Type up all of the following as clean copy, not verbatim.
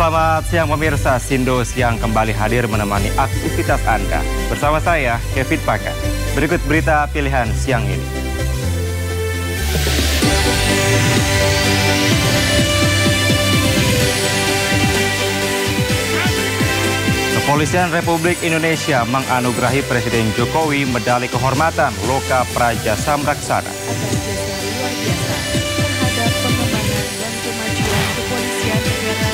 Selamat siang pemirsa, Sindo Siang kembali hadir menemani aktivitas Anda. Bersama saya, Kevin Pakan. Berikut berita pilihan siang ini. Kepolisian Republik Indonesia menganugerahi Presiden Jokowi Medali Kehormatan Loka Praja Samraksana. Atas jasa luar biasa terhadap pengembangan dan kemajuan kepolisian negara.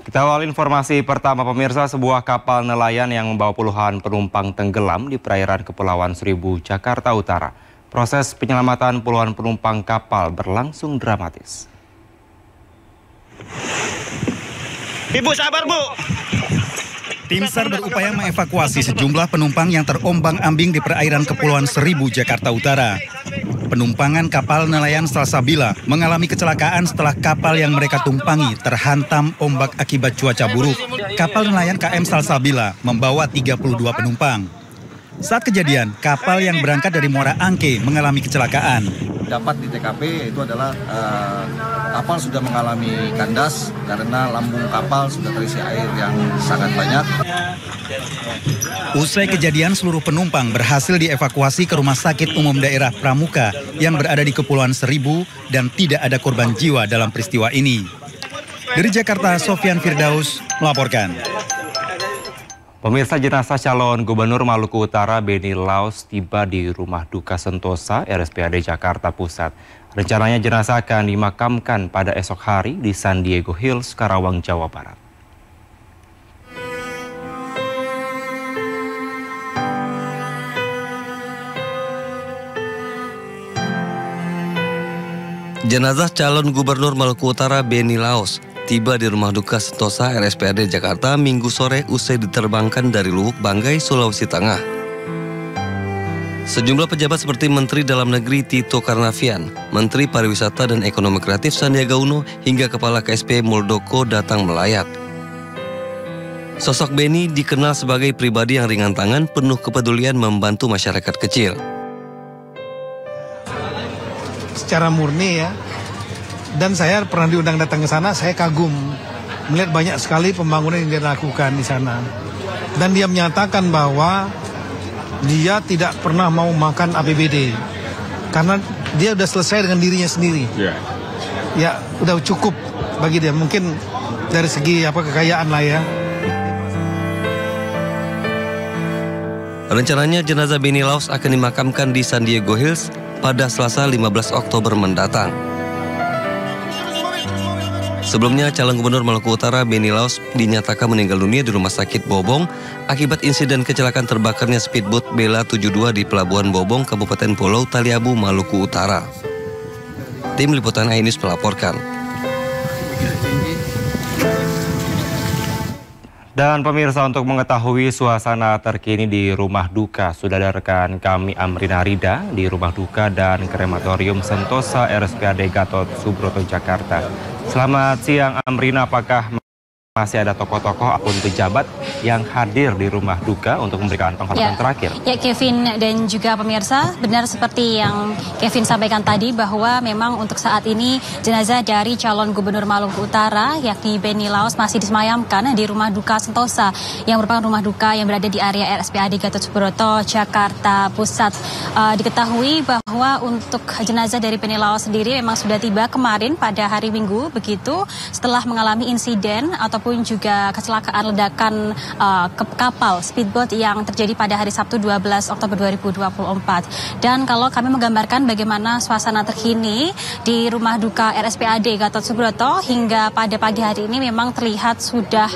Kita awal informasi pertama pemirsa, sebuah kapal nelayan yang membawa puluhan penumpang tenggelam di perairan Kepulauan Seribu, Jakarta Utara. Proses penyelamatan puluhan penumpang kapal berlangsung dramatis. Ibu sabar, Bu. Tim SAR berupaya mengevakuasi sejumlah penumpang yang terombang-ambing di perairan Kepulauan Seribu, Jakarta Utara. Penumpangan kapal nelayan Salsabila mengalami kecelakaan setelah kapal yang mereka tumpangi terhantam ombak akibat cuaca buruk. Kapal nelayan KM Salsabila membawa 32 penumpang. Saat kejadian, kapal yang berangkat dari Muara Angke mengalami kecelakaan. Dapat di TKP itu adalah kapal sudah mengalami kandas karena lambung kapal sudah terisi air yang sangat banyak. Usai kejadian, seluruh penumpang berhasil dievakuasi ke Rumah Sakit Umum Daerah Pramuka yang berada di Kepulauan Seribu dan tidak ada korban jiwa dalam peristiwa ini. Dari Jakarta, Sofyan Firdaus melaporkan. Pemirsa, jenazah calon Gubernur Maluku Utara Benny Laos tiba di Rumah Duka Sentosa RSPAD Jakarta Pusat. Rencananya jenazah akan dimakamkan pada esok hari di San Diego Hills, Karawang, Jawa Barat. Jenazah calon Gubernur Maluku Utara Benny Laos tiba di Rumah Duka Sentosa RSPAD Jakarta Minggu sore usai diterbangkan dari Luwuk Banggai, Sulawesi Tengah. Sejumlah pejabat seperti Menteri Dalam Negeri Tito Karnavian, Menteri Pariwisata dan Ekonomi Kreatif Sandiaga Uno hingga Kepala KSP Muldoko datang melayat. Sosok Benny dikenal sebagai pribadi yang ringan tangan, penuh kepedulian membantu masyarakat kecil. Secara murni ya. Dan saya pernah diundang datang ke sana, saya kagum melihat banyak sekali pembangunan yang dia lakukan di sana. Dan dia menyatakan bahwa dia tidak pernah mau makan APBD karena dia udah selesai dengan dirinya sendiri. Ya, udah cukup bagi dia. Mungkin dari segi kekayaan lah ya. Rencananya jenazah Benny Laos akan dimakamkan di San Diego Hills pada Selasa 15 Oktober mendatang. Sebelumnya, calon Gubernur Maluku Utara Benny Laos dinyatakan meninggal dunia di Rumah Sakit Bobong akibat insiden kecelakaan terbakarnya speedboat Bella 72 di Pelabuhan Bobong, Kabupaten Pulau Taliabu, Maluku Utara. Tim Liputan iNews melaporkan. Dan pemirsa, untuk mengetahui suasana terkini di Rumah Duka, sudah ada rekan kami Amrina Rida di Rumah Duka dan Krematorium Sentosa RSPAD Gatot Subroto, Jakarta. Selamat siang Amrina, apakah masih ada tokoh-tokoh ataupun pejabat yang hadir di Rumah Duka untuk memberikan penghormatan terakhir? Ya, Kevin dan juga pemirsa, benar seperti yang Kevin sampaikan tadi bahwa memang untuk saat ini jenazah dari calon Gubernur Maluku Utara yakni Benny Laos masih disemayamkan di Rumah Duka Sentosa yang merupakan rumah duka yang berada di area RSPAD Gatot Subroto, Jakarta Pusat. Diketahui bahwa untuk jenazah dari Benny Laos sendiri memang sudah tiba kemarin pada hari Minggu begitu setelah mengalami insiden ataupun juga kecelakaan ledakan kapal speedboat yang terjadi pada hari Sabtu 12 Oktober 2024. Dan kalau kami menggambarkan bagaimana suasana terkini di Rumah Duka RSPAD Gatot Subroto hingga pada pagi hari ini memang terlihat sudah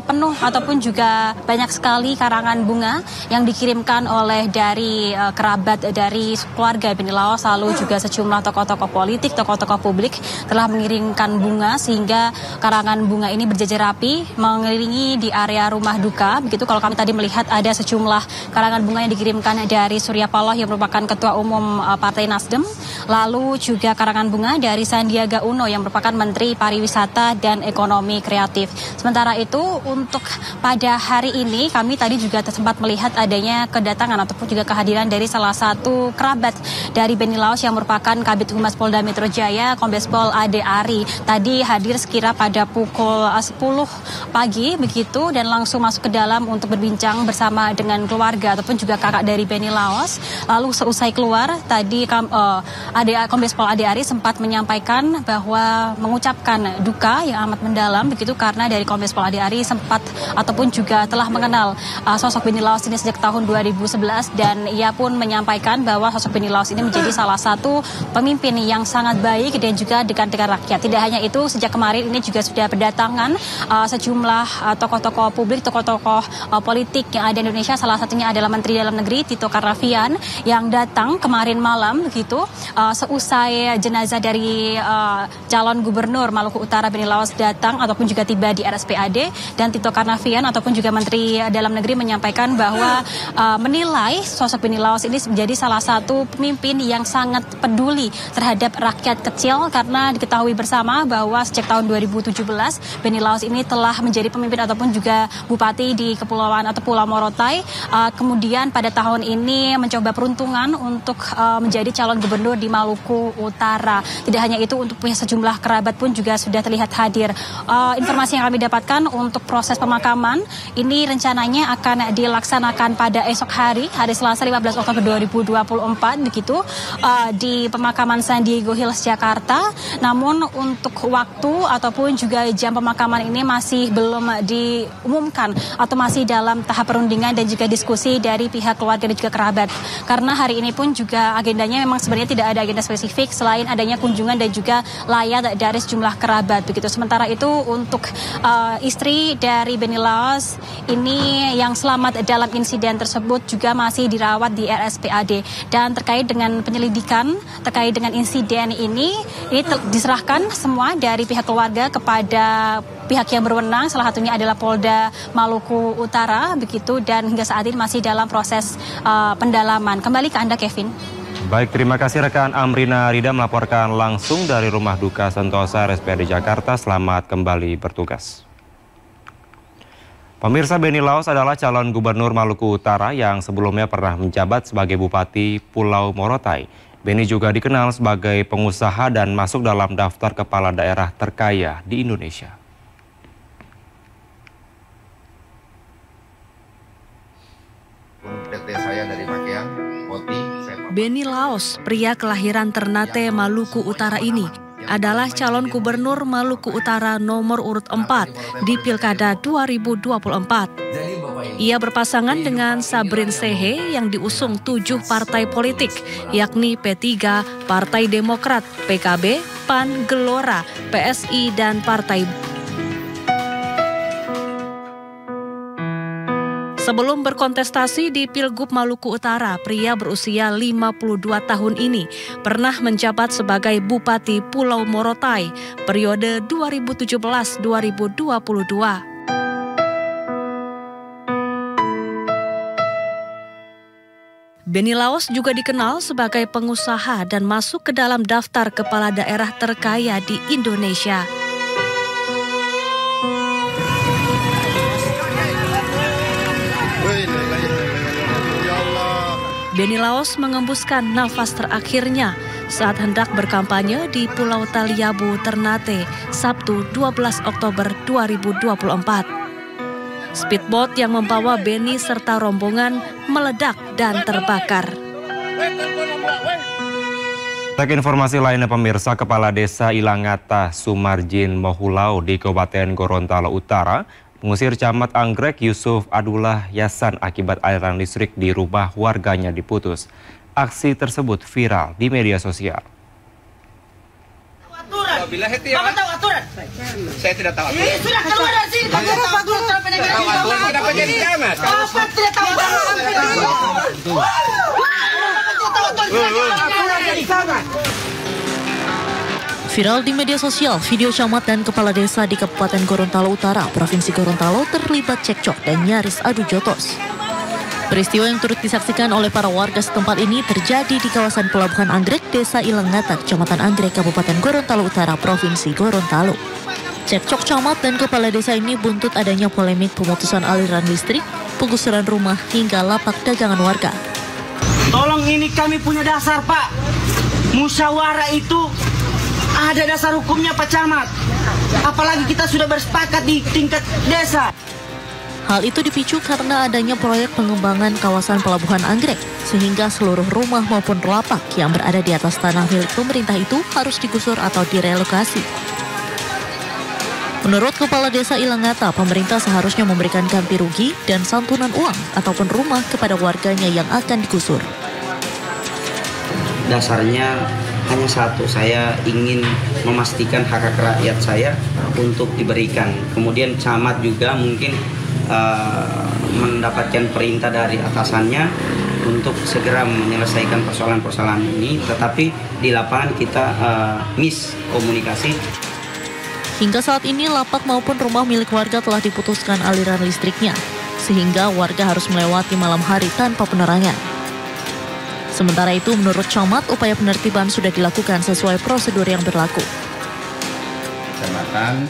penuh ataupun juga banyak sekali karangan bunga yang dikirimkan oleh dari kerabat dari keluarga Benny Laos, lalu juga sejumlah tokoh-tokoh politik, tokoh-tokoh publik telah mengirimkan bunga sehingga karangan bunga ini berjejer rapi mengelilingi di area rumah duka. Begitu kalau kami tadi melihat ada sejumlah karangan bunga yang dikirimkan dari Surya Paloh yang merupakan Ketua Umum Partai Nasdem. Lalu juga karangan bunga dari Sandiaga Uno yang merupakan Menteri Pariwisata dan Ekonomi Kreatif. Sementara itu untuk pada hari ini kami tadi juga sempat melihat adanya kedatangan ataupun juga kehadiran dari salah satu kerabat dari Beni Laos yang merupakan Kabid Humas Polda Metro Jaya, Kombes Pol Ade Ari. Tadi hadir sekira pada pukul 10 pagi begitu dan langsung masuk ke dalam untuk berbincang bersama dengan keluarga ataupun juga kakak dari Beni Laos. Lalu seusai keluar tadi Kombes Pol Ade Ari sempat menyampaikan bahwa mengucapkan duka yang amat mendalam begitu karena dari Kombes Pol Ade Ari sempat ataupun juga telah mengenal sosok Beni Laos ini sejak tahun 2011 dan ia pun menyampaikan bahwa sosok Beni Laos ini menjadi salah satu pemimpin yang sangat baik dan juga dekat dengan rakyat. Tidak hanya itu, sejak kemarin ini juga sudah berdatangan sejumlah tokoh-tokoh publik, tokoh-tokoh politik yang ada di Indonesia. Salah satunya adalah Menteri Dalam Negeri Tito Karnavian yang datang kemarin malam begitu seusai jenazah dari calon gubernur Maluku Utara Beni Laos datang ataupun juga tiba di RSPAD, dan Tito Karnavian ataupun juga Menteri Dalam Negeri menyampaikan bahwa menilai sosok Beni Laos ini menjadi salah satu pemimpin yang sangat peduli terhadap rakyat kecil karena diketahui bersama bahwa sejak tahun 2017 Beni Laos ini telah menjadi pemimpin ataupun juga bupati di Kepulauan atau Pulau Morotai. Kemudian pada tahun ini mencoba peruntungan untuk menjadi calon gubernur di Maluku Utara. Tidak hanya itu, untuk punya sejumlah kerabat pun juga sudah terlihat hadir. Informasi yang kami dapatkan untuk proses pemakaman ini rencananya akan dilaksanakan pada esok hari Selasa 15 Oktober 2024 begitu di pemakaman San Diego Hills Jakarta. Namun untuk waktu ataupun juga jam pemakaman ini masih belum diumumkan atau masih dalam tahap perundingan dan juga diskusi dari pihak keluarga dan juga kerabat. Karena hari ini pun juga agendanya memang sebenarnya tidak ada agenda spesifik selain adanya kunjungan dan juga layat dari sejumlah kerabat begitu. Sementara itu untuk istri dari Beni Laos ini yang selamat dalam insiden tersebut juga masih dirawat di RSPAD, dan terkait dengan penyelidikan terkait dengan insiden ini diserahkan semua dari pihak keluarga kepada pihak yang berwenang, salah satunya adalah Polda Maluku Utara begitu, dan hingga saat ini masih dalam proses pendalaman. Kembali ke Anda, Kevin. Baik, terima kasih rekan Amrina Rida melaporkan langsung dari Rumah Duka Sentosa RSPAD Jakarta. Selamat kembali bertugas. Pemirsa, Beni Laos adalah calon gubernur Maluku Utara yang sebelumnya pernah menjabat sebagai Bupati Pulau Morotai. Beni juga dikenal sebagai pengusaha dan masuk dalam daftar kepala daerah terkaya di Indonesia. Beni Laos, pria kelahiran Ternate, Maluku Utara ini adalah calon gubernur Maluku Utara nomor urut 4 di Pilkada 2024. Ia berpasangan dengan Sabrin Sehe yang diusung 7 partai politik, yakni P3, Partai Demokrat, PKB, PAN, Gelora, PSI, dan Partai. Sebelum berkontestasi di Pilgub Maluku Utara, pria berusia 52 tahun ini pernah menjabat sebagai Bupati Pulau Morotai periode 2017-2022. Beni Laos juga dikenal sebagai pengusaha dan masuk ke dalam daftar kepala daerah terkaya di Indonesia. Beni Laos mengembuskan nafas terakhirnya saat hendak berkampanye di Pulau Taliabu, Ternate, Sabtu 12 Oktober 2024. Speedboat yang membawa Beni serta rombongan meledak dan terbakar. Untuk informasi lainnya pemirsa, Kepala Desa Ilangata Sumarjin Mohulau di Kabupaten Gorontalo Utara mengusir Camat Anggrek Yusuf Adullah Yasan akibat aliran listrik di rumah warganya diputus. Aksi tersebut viral di media sosial. Bapak tahu aturan? Saya tidak tahu aturan. Sudah keluar dari sini. Bapak tahu aturan. Kenapa jadi camat? Bapak tidak tahu aturan. Viral di media sosial, video camat dan kepala desa di Kabupaten Gorontalo Utara, Provinsi Gorontalo terlibat cekcok dan nyaris adu jotos. Peristiwa yang turut disaksikan oleh para warga setempat ini terjadi di kawasan Pelabuhan Anggrek, Desa Ilengata, Kecamatan Anggrek, Kabupaten Gorontalo Utara, Provinsi Gorontalo. Cekcok camat dan kepala desa ini buntut adanya polemik pemutusan aliran listrik, penggusuran rumah, hingga lapak dagangan warga. Tolong, ini kami punya dasar, Pak. Musyawarah itu ada dasar hukumnya, Pak Camat. Apalagi kita sudah bersepakat di tingkat desa. Hal itu dipicu karena adanya proyek pengembangan kawasan Pelabuhan Anggrek, sehingga seluruh rumah maupun lapak yang berada di atas tanah milik pemerintah itu harus digusur atau direlokasi. Menurut Kepala Desa Ilengata, pemerintah seharusnya memberikan ganti rugi dan santunan uang ataupun rumah kepada warganya yang akan digusur. Dasarnya hanya satu, saya ingin memastikan hak rakyat saya untuk diberikan. Kemudian camat juga mungkin mendapatkan perintah dari atasannya untuk segera menyelesaikan persoalan-persoalan ini, tetapi di lapangan kita miskomunikasi. Hingga saat ini lapak maupun rumah milik warga telah diputuskan aliran listriknya, sehingga warga harus melewati malam hari tanpa penerangan. Sementara itu, menurut camat, upaya penertiban sudah dilakukan sesuai prosedur yang berlaku. Kecamatan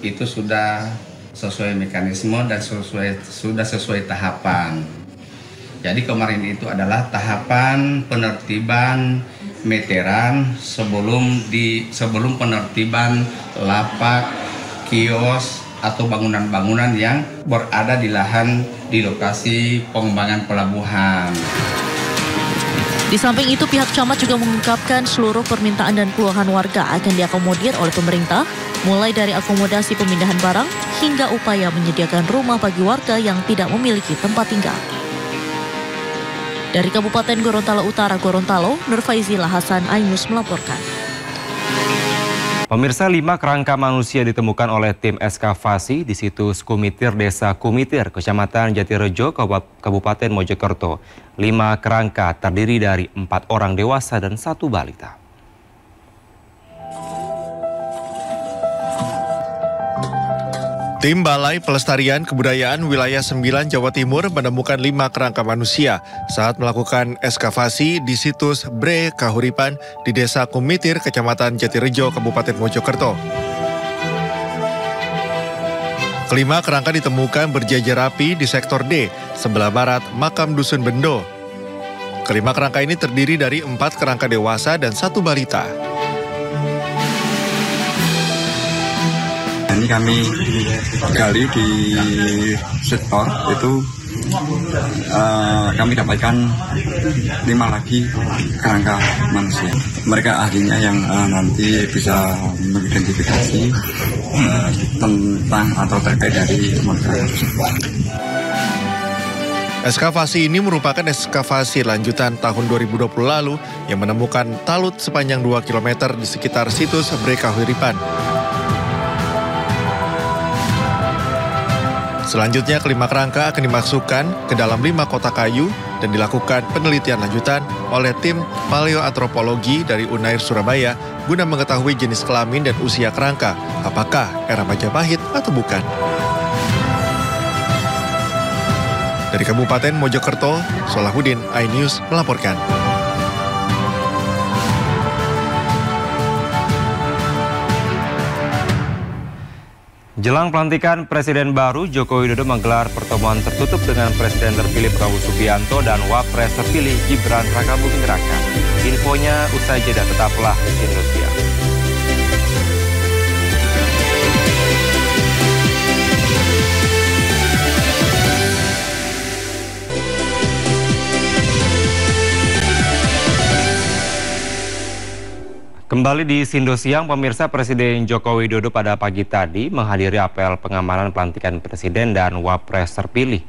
itu sudah sesuai mekanisme dan sudah sesuai tahapan. Jadi kemarin itu adalah tahapan penertiban meteran sebelum penertiban lapak, kios atau bangunan-bangunan yang berada di lahan di lokasi pengembangan pelabuhan. Di samping itu, pihak camat juga mengungkapkan seluruh permintaan dan keluhan warga akan diakomodir oleh pemerintah, mulai dari akomodasi pemindahan barang hingga upaya menyediakan rumah bagi warga yang tidak memiliki tempat tinggal. Dari Kabupaten Gorontalo Utara, Gorontalo, Nurfaizila Hasan, iNews melaporkan. Pemirsa, 5 kerangka manusia ditemukan oleh tim eskavasi di situs Kumitir, Desa Kumitir, Kecamatan Jatirejo, Kabupaten Mojokerto. 5 kerangka terdiri dari 4 orang dewasa dan 1 balita. Tim Balai Pelestarian Kebudayaan Wilayah 9 Jawa Timur menemukan 5 kerangka manusia saat melakukan eskavasi di situs Bre Kahuripan di Desa Kumitir, Kecamatan Jatirejo, Kabupaten Mojokerto. Kelima kerangka ditemukan berjajar rapi di sektor D, sebelah barat makam Dusun Bendo. Kelima kerangka ini terdiri dari 4 kerangka dewasa dan 1 balita. Ini kami gali di sektor itu kami dapatkan 5 lagi kerangka manusia. Mereka ahlinya yang nanti bisa mengidentifikasi tentang atau terkait dari mereka. Eskavasi ini merupakan eskavasi lanjutan tahun 2020 lalu yang menemukan talut sepanjang 2 km di sekitar situs Bre Kahuripan. Selanjutnya, kelima kerangka akan dimasukkan ke dalam 5 kotak kayu dan dilakukan penelitian lanjutan oleh tim paleoantropologi dari Unair Surabaya guna mengetahui jenis kelamin dan usia kerangka, apakah era Majapahit atau bukan. Dari Kabupaten Mojokerto, Solahuddin, iNews melaporkan. Jelang pelantikan Presiden baru, Joko Widodo menggelar pertemuan tertutup dengan Presiden terpilih Prabowo Subianto dan Wapres terpilih Gibran Rakabuming Raka. Infonya usai jeda, tetaplah di Indonesia. Kembali di Sindosiang, pemirsa, Presiden Joko Widodo pada pagi tadi menghadiri apel pengamanan pelantikan Presiden dan Wapres terpilih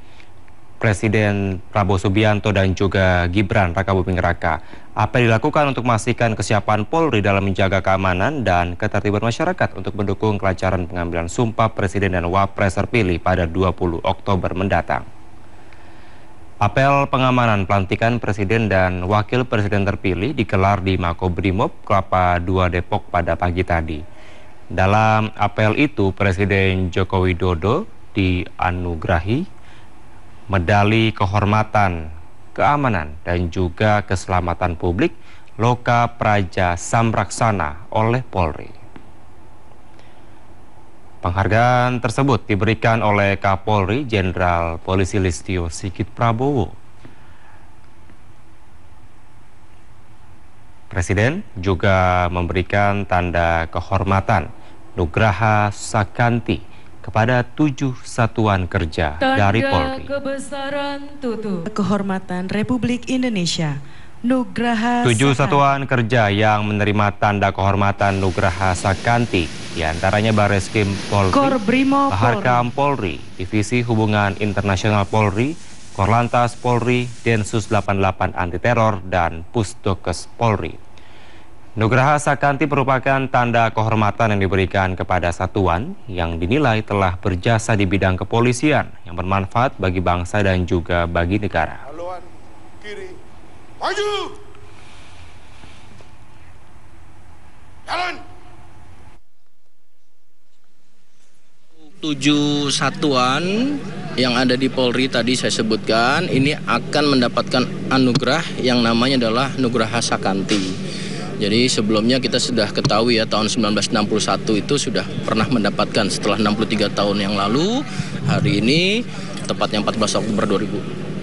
Presiden Prabowo Subianto dan juga Gibran Rakabuming Raka. Apel dilakukan untuk memastikan kesiapan Polri dalam menjaga keamanan dan ketertiban masyarakat untuk mendukung kelancaran pengambilan sumpah Presiden dan Wapres terpilih pada 20 Oktober mendatang. Apel pengamanan pelantikan Presiden dan Wakil Presiden terpilih digelar di Makobrimob Kelapa II Depok pada pagi tadi. Dalam apel itu, Presiden Joko Widodo dianugerahi medali kehormatan, keamanan, dan juga keselamatan publik Loka Praja Samraksana oleh Polri. Penghargaan tersebut diberikan oleh Kapolri Jenderal Polisi Listio Sigit Prabowo. Presiden juga memberikan tanda kehormatan Nugraha Sakanti kepada 7 satuan kerja dari Polri. Tanda kebesaran tutup. Kehormatan Republik Indonesia. Nugraha 7 satuan kerja yang menerima tanda kehormatan Nugraha Sakanti, diantaranya Bareskrim Polri, Baharkam Polri, Divisi Hubungan Internasional Polri, Korlantas Polri, Densus 88 Anti Teror, dan Pusdokes Polri. Nugraha Sakanti merupakan tanda kehormatan yang diberikan kepada satuan yang dinilai telah berjasa di bidang kepolisian yang bermanfaat bagi bangsa dan juga bagi negara. Haluan kiri, maju! Jalan! 7 satuan yang ada di Polri tadi saya sebutkan ini akan mendapatkan anugerah yang namanya adalah Nugraha Sakanti. Jadi sebelumnya kita sudah ketahui ya, tahun 1961 itu sudah pernah mendapatkan setelah 63 tahun yang lalu. Hari ini tepatnya 14 Oktober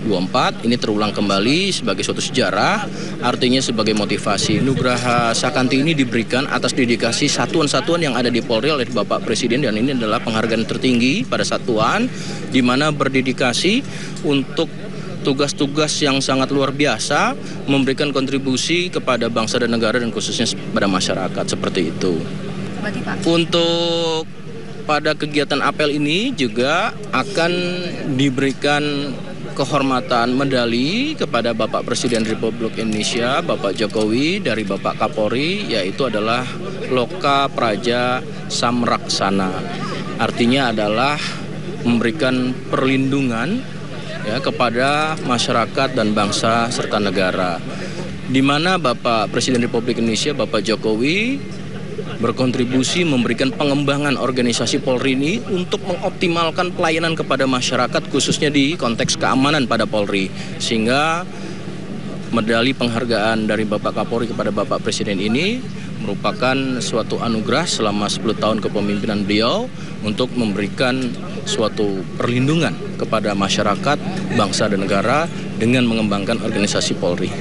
2024 ini terulang kembali sebagai suatu sejarah, artinya sebagai motivasi. Nugraha Sakanti ini diberikan atas dedikasi satuan-satuan yang ada di Polri oleh Bapak Presiden, dan ini adalah penghargaan tertinggi pada satuan di mana berdedikasi untuk tugas-tugas yang sangat luar biasa, memberikan kontribusi kepada bangsa dan negara dan khususnya pada masyarakat, seperti itu. Untuk pada kegiatan apel ini juga akan diberikan kehormatan medali kepada Bapak Presiden Republik Indonesia, Bapak Jokowi, dari Bapak Kapolri, yaitu adalah Loka Praja Samraksana. Artinya adalah memberikan perlindungan ya kepada masyarakat dan bangsa serta negara, di mana Bapak Presiden Republik Indonesia Bapak Jokowi berkontribusi memberikan pengembangan organisasi Polri ini untuk mengoptimalkan pelayanan kepada masyarakat khususnya di konteks keamanan pada Polri, sehingga medali penghargaan dari Bapak Kapolri kepada Bapak Presiden ini merupakan suatu anugerah selama 10 tahun kepemimpinan beliau untuk memberikan suatu perlindungan kepada masyarakat, bangsa dan negara dengan mengembangkan organisasi Polri.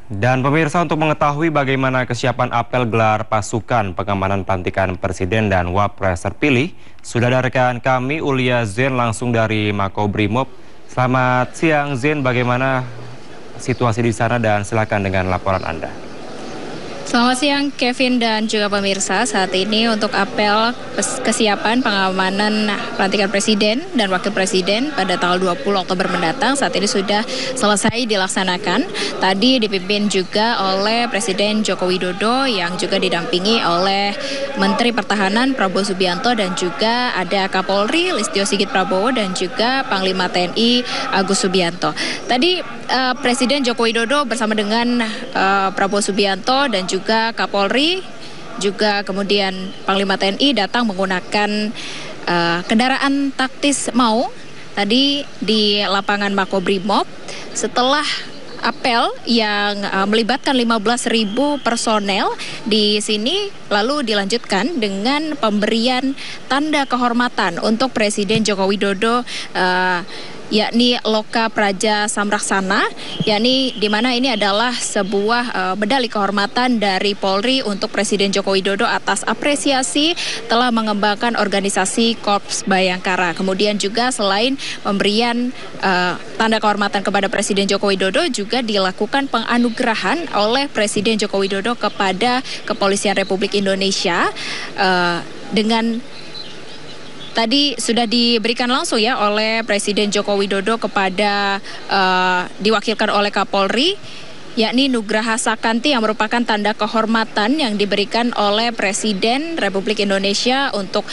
Dan pemirsa, untuk mengetahui bagaimana kesiapan apel gelar pasukan pengamanan pelantikan Presiden dan Wapres terpilih, sudah ada rekan kami Ulia Zen langsung dari Makobrimob. Selamat siang Zen, bagaimana situasi di sana dan silakan dengan laporan Anda. Selamat siang Kevin dan juga pemirsa. Saat ini untuk apel kesiapan pengamanan pelantikan Presiden dan Wakil Presiden pada tanggal 20 Oktober mendatang saat ini sudah selesai dilaksanakan. Tadi dipimpin juga oleh Presiden Joko Widodo yang juga didampingi oleh Menteri Pertahanan Prabowo Subianto dan juga ada Kapolri Listio Sigit Prabowo dan juga Panglima TNI Agus Subianto. Tadi Presiden Joko Widodo bersama dengan Prabowo Subianto dan juga Kapolri, juga kemudian Panglima TNI datang menggunakan kendaraan taktis Maung tadi di lapangan Makobrimob setelah apel yang melibatkan 15.000 personel di sini, lalu dilanjutkan dengan pemberian tanda kehormatan untuk Presiden Joko Widodo yakni Loka Praja Samraksana, yakni di mana ini adalah sebuah medali kehormatan dari Polri untuk Presiden Joko Widodo atas apresiasi telah mengembangkan organisasi Korps Bayangkara. Kemudian juga selain pemberian tanda kehormatan kepada Presiden Joko Widodo, juga dilakukan penganugerahan oleh Presiden Joko Widodo kepada Kepolisian Republik Indonesia dengan tadi sudah diberikan langsung ya oleh Presiden Joko Widodo kepada diwakilkan oleh Kapolri, yakni Nugraha Sakanti yang merupakan tanda kehormatan yang diberikan oleh Presiden Republik Indonesia untuk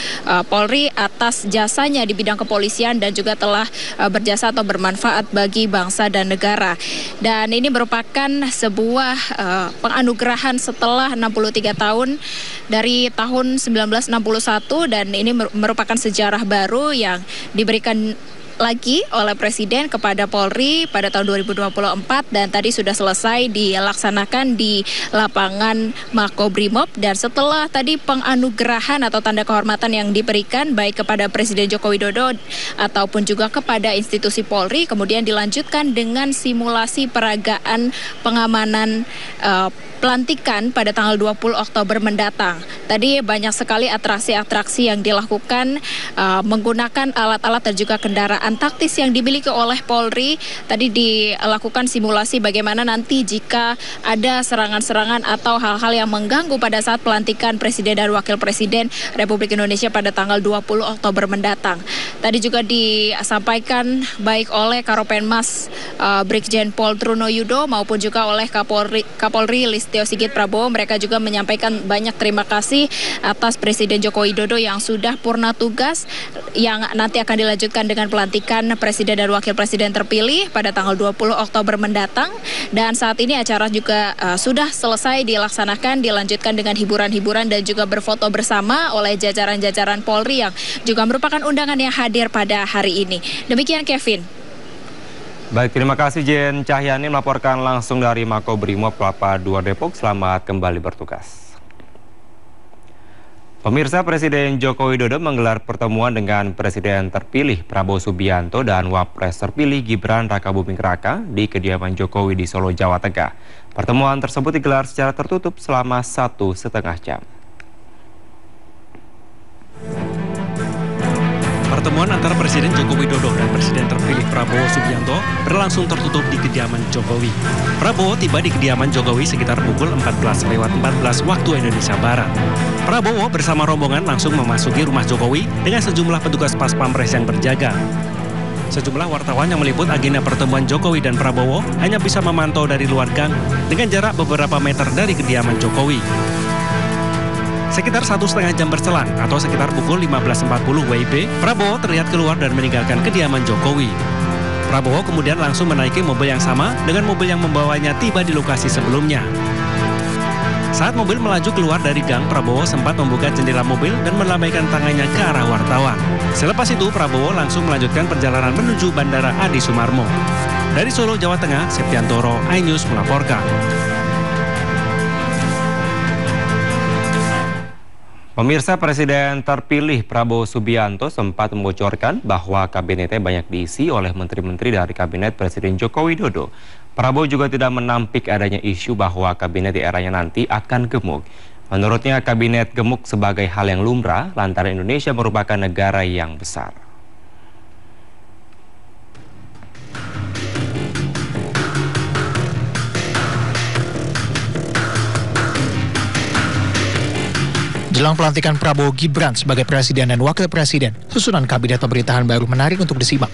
Polri atas jasanya di bidang kepolisian dan juga telah berjasa atau bermanfaat bagi bangsa dan negara. Dan ini merupakan sebuah penganugerahan setelah 63 tahun dari tahun 1961 dan ini merupakan sejarah baru yang diberikan lagi oleh Presiden kepada Polri pada tahun 2024 dan tadi sudah selesai dilaksanakan di lapangan Makobrimob. Dan setelah tadi penganugerahan atau tanda kehormatan yang diberikan baik kepada Presiden Joko Widodo ataupun juga kepada institusi Polri, kemudian dilanjutkan dengan simulasi peragaan pengamanan pelantikan pada tanggal 20 Oktober mendatang. Tadi banyak sekali atraksi-atraksi yang dilakukan menggunakan alat-alat dan juga kendaraan taktis yang dimiliki oleh Polri. Tadi dilakukan simulasi bagaimana nanti jika ada serangan-serangan atau hal-hal yang mengganggu pada saat pelantikan Presiden dan Wakil Presiden Republik Indonesia pada tanggal 20 Oktober mendatang. Tadi juga disampaikan baik oleh Karopenmas Brigjen Pol Trunoyudo maupun juga oleh Kapolri Listio Sigit Prabowo. Mereka juga menyampaikan banyak terima kasih atas Presiden Joko Widodo yang sudah purna tugas yang nanti akan dilanjutkan dengan pelantikan Presiden dan Wakil Presiden terpilih pada tanggal 20 Oktober mendatang. Dan saat ini acara juga sudah selesai dilaksanakan, dilanjutkan dengan hiburan-hiburan dan juga berfoto bersama oleh jajaran-jajaran Polri yang juga merupakan undangan yang hadir pada hari ini. Demikian Kevin. Baik, terima kasih Jen Cahyani melaporkan langsung dari Makobrimob Kelapa II Depok. Selamat kembali bertugas. Pemirsa, Presiden Joko Widodo menggelar pertemuan dengan Presiden terpilih Prabowo Subianto dan Wapres terpilih Gibran Rakabuming Raka di kediaman Jokowi di Solo, Jawa Tengah. Pertemuan tersebut digelar secara tertutup selama 1,5 jam. Pertemuan antara Presiden Joko Widodo dan Presiden terpilih Prabowo Subianto berlangsung tertutup di kediaman Jokowi. Prabowo tiba di kediaman Jokowi sekitar pukul 14:14 waktu Indonesia Barat. Prabowo bersama rombongan langsung memasuki rumah Jokowi dengan sejumlah petugas pas pampres yang berjaga. Sejumlah wartawan yang meliput agenda pertemuan Jokowi dan Prabowo hanya bisa memantau dari luar gang dengan jarak beberapa meter dari kediaman Jokowi. Sekitar 1,5 jam berselang atau sekitar pukul 15.40 WIB, Prabowo terlihat keluar dan meninggalkan kediaman Jokowi. Prabowo kemudian langsung menaiki mobil yang sama dengan mobil yang membawanya tiba di lokasi sebelumnya. Saat mobil melaju keluar dari gang, Prabowo sempat membuka jendela mobil dan melambaikan tangannya ke arah wartawan. Selepas itu, Prabowo langsung melanjutkan perjalanan menuju Bandara Adi Sumarmo. Dari Solo, Jawa Tengah, Septiantoro, iNews melaporkan. Pemirsa, Presiden terpilih Prabowo Subianto sempat membocorkan bahwa kabinetnya banyak diisi oleh menteri-menteri dari kabinet Presiden Joko Widodo. Prabowo juga tidak menampik adanya isu bahwa kabinet di eranya nanti akan gemuk. Menurutnya, kabinet gemuk sebagai hal yang lumrah lantaran Indonesia merupakan negara yang besar. Jelang pelantikan Prabowo Gibran sebagai Presiden dan Wakil Presiden, susunan kabinet pemerintahan baru menarik untuk disimak.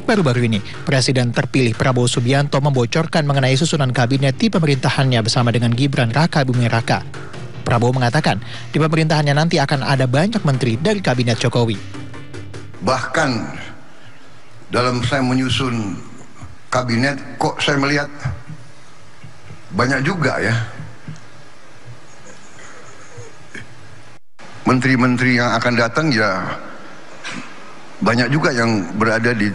Baru-baru ini, Presiden terpilih Prabowo Subianto membocorkan mengenai susunan kabinet di pemerintahannya bersama dengan Gibran Rakabuming Raka. Prabowo mengatakan, di pemerintahannya nanti akan ada banyak menteri dari kabinet Jokowi. Bahkan dalam saya menyusun kabinet, kok saya melihat banyak juga ya menteri-menteri yang akan datang, ya banyak juga yang berada di